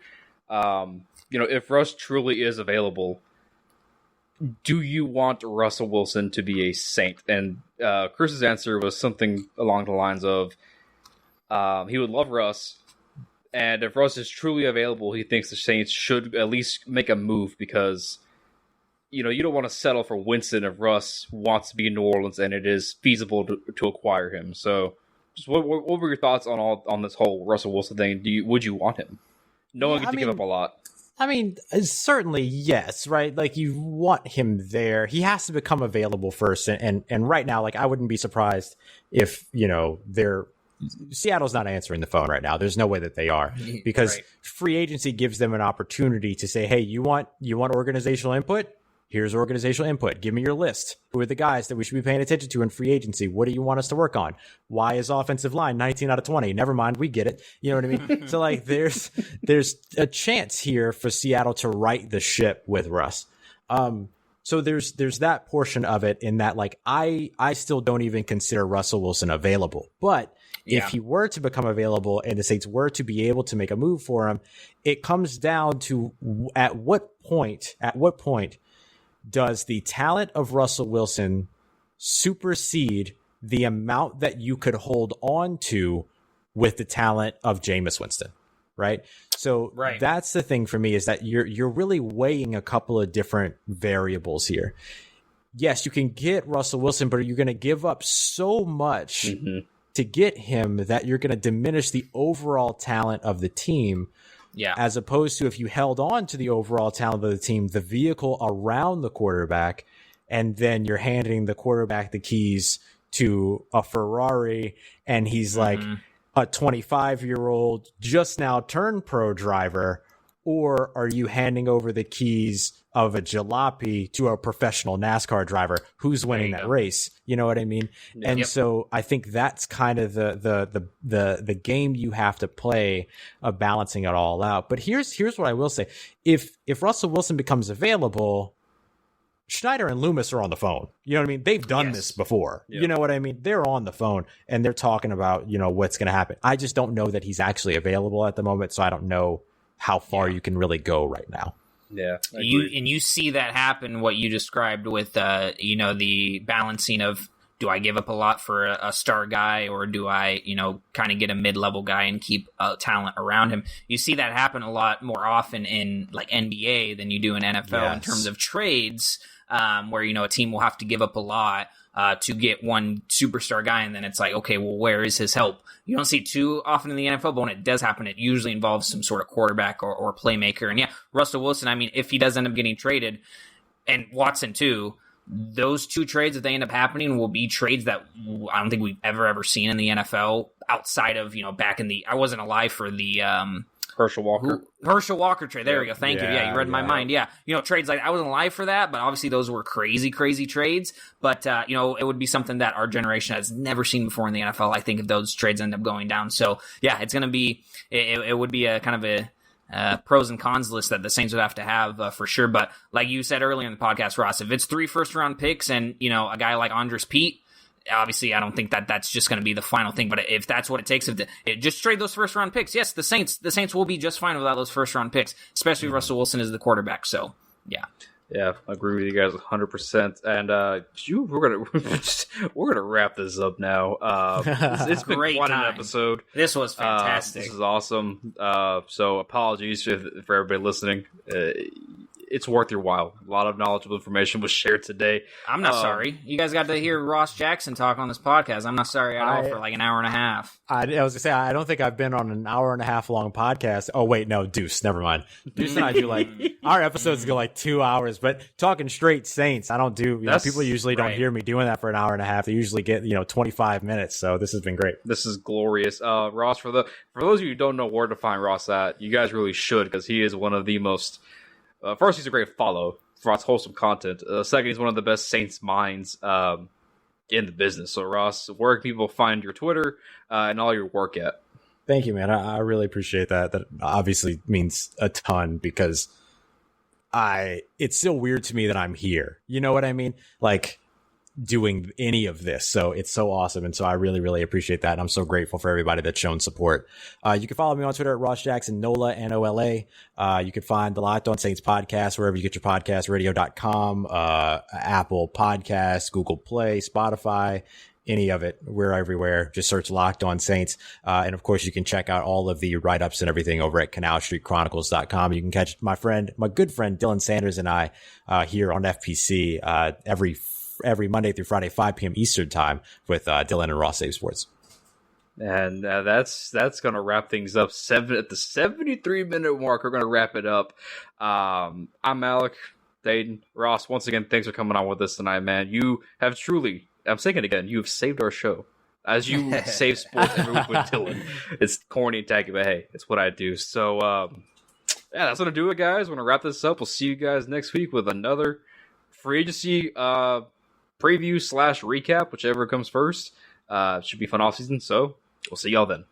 If Russ truly is available, do you want Russell Wilson to be a Saint? And Chris's answer was something along the lines of he would love Russ, and if Russ is truly available, he thinks the Saints should at least make a move because you don't want to settle for Winston if Russ wants to be in New Orleans and it is feasible to acquire him. So, just what were your thoughts on this whole Russell Wilson thing? Would you want him, knowing to give up a lot? I mean, certainly, yes, right? Like, you want him there. He has to become available first. And right now, like, I wouldn't be surprised if, Seattle's not answering the phone right now. There's no way that they are, because free agency gives them an opportunity to say, hey, you want organizational input? Here's organizational input. Give me your list. Who are the guys that we should be paying attention to in free agency? What do you want us to work on? Why is offensive line 19 out of 20? Never mind. We get it. You know what I mean? So like there's a chance here for Seattle to right the ship with Russ. So there's that portion of it in that, like, I still don't even consider Russell Wilson available, but if he were to become available and the Saints were to be able to make a move for him, it comes down to at what point does the talent of Russell Wilson supersede the amount that you could hold on to with the talent of Jameis Winston, right? So that's the thing for me, is that you're really weighing a couple of different variables here. Yes, you can get Russell Wilson, but you're going to give up so much to get him that you're going to diminish the overall talent of the team. Yeah. As opposed to if you held on to the overall talent of the team, the vehicle around the quarterback, and then you're handing the quarterback the keys to a Ferrari, and he's like a 25-year-old just now turned pro driver, or are you handing over the keys of a jalopy to a professional NASCAR driver who's winning that race? You know what I mean? And so I think that's kind of the game you have to play, balancing it all out. But here's what I will say: if Russell Wilson becomes available, Schneider and Loomis are on the phone. You know what I mean? They've done this before. You know what I mean? They're on the phone and they're talking about, what's going to happen. I just don't know that he's actually available at the moment, so I don't know how far you can really go right now. Yeah. You see that happen, what you described with, the balancing of, do I give up a lot for a star guy, or do I, kind of get a mid-level guy and keep talent around him? You see that happen a lot more often in like NBA than you do in NFL in terms of trades, where, a team will have to give up a lot to get one superstar guy, and then it's like, okay, well, where is his help? You don't see it too often in the NFL, but when it does happen, it usually involves some sort of quarterback or playmaker. And Russell Wilson, I mean, if he does end up getting traded, and Watson too, those two trades, if they end up happening, will be trades that I don't think we've ever seen in the NFL outside of, back in the, I wasn't alive for the, Herschel Walker trade. There we go. Thank you. Yeah, you read my mind. Yeah. Trades like, I wasn't alive for that, but obviously those were crazy trades. But, it would be something that our generation has never seen before in the NFL, I think, if those trades end up going down. So, yeah, it's going to be, it would be a kind of a pros and cons list that the Saints would have to have for sure. But like you said earlier in the podcast, Ross, if it's 3 first-round picks and, a guy like Andres Pete, obviously, I don't think that that's just going to be the final thing. But if that's what it takes, just trade those first-round picks. Yes, the Saints will be just fine without those first-round picks, especially if Russell Wilson is the quarterback. So, yeah. Yeah, I agree with you guys 100%. And we're gonna wrap this up now. It's been quite an episode. This was fantastic. This is awesome. So apologies for everybody listening. It's worth your while. A lot of knowledgeable information was shared today. I'm not sorry. You guys got to hear Ross Jackson talk on this podcast. I'm not sorry at all for like an hour and a half. I was going to say, I don't think I've been on an hour and a half long podcast. Oh, wait, no, Deuce. Never mind. Deuce and I do our episodes go 2 hours, but talking straight Saints, I don't do, people usually don't hear me doing that for an hour and a half. They usually get, 25 minutes. So this has been great. This is glorious. Ross, for those of you who don't know where to find Ross at, you guys really should, because he is one of the most, first, he's a great follow for Ross' wholesome content. Second, he's one of the best Saints minds in the business. So, Ross, where can people find your Twitter and all your work at? Thank you, man. I really appreciate that. That obviously means a ton, because it's still weird to me that I'm here. You know what I mean? Doing any of this. So it's so awesome. And so I really, really appreciate that. And I'm so grateful for everybody that's shown support. You can follow me on Twitter at Ross Jackson, NOLA, NOLA. You can find the Locked On Saints podcast wherever you get your podcasts, radio.com, Apple Podcasts, Google Play, Spotify, any of it. We're everywhere. Just search Locked On Saints. And of course, you can check out all of the write-ups and everything over at CanalStreetChronicles.com. You can catch my good friend Dylan Sanders and I here on FPC every Monday through Friday, 5 p.m. Eastern time with Dylan and Ross Save Sports. And that's going to wrap things up. At the 73-minute mark, we're going to wrap it up. I'm Alec, Dayton, Ross. Once again, thanks for coming on with us tonight, man. You have truly, I'm saying it again, you have saved our show. As you save sports every week with Dylan. It's corny and tacky, but hey, it's what I do. So, that's going to do it, guys. We're going to wrap this up. We'll see you guys next week with another free agency preview / recap, whichever comes first. It should be fun off season, so we'll see y'all then.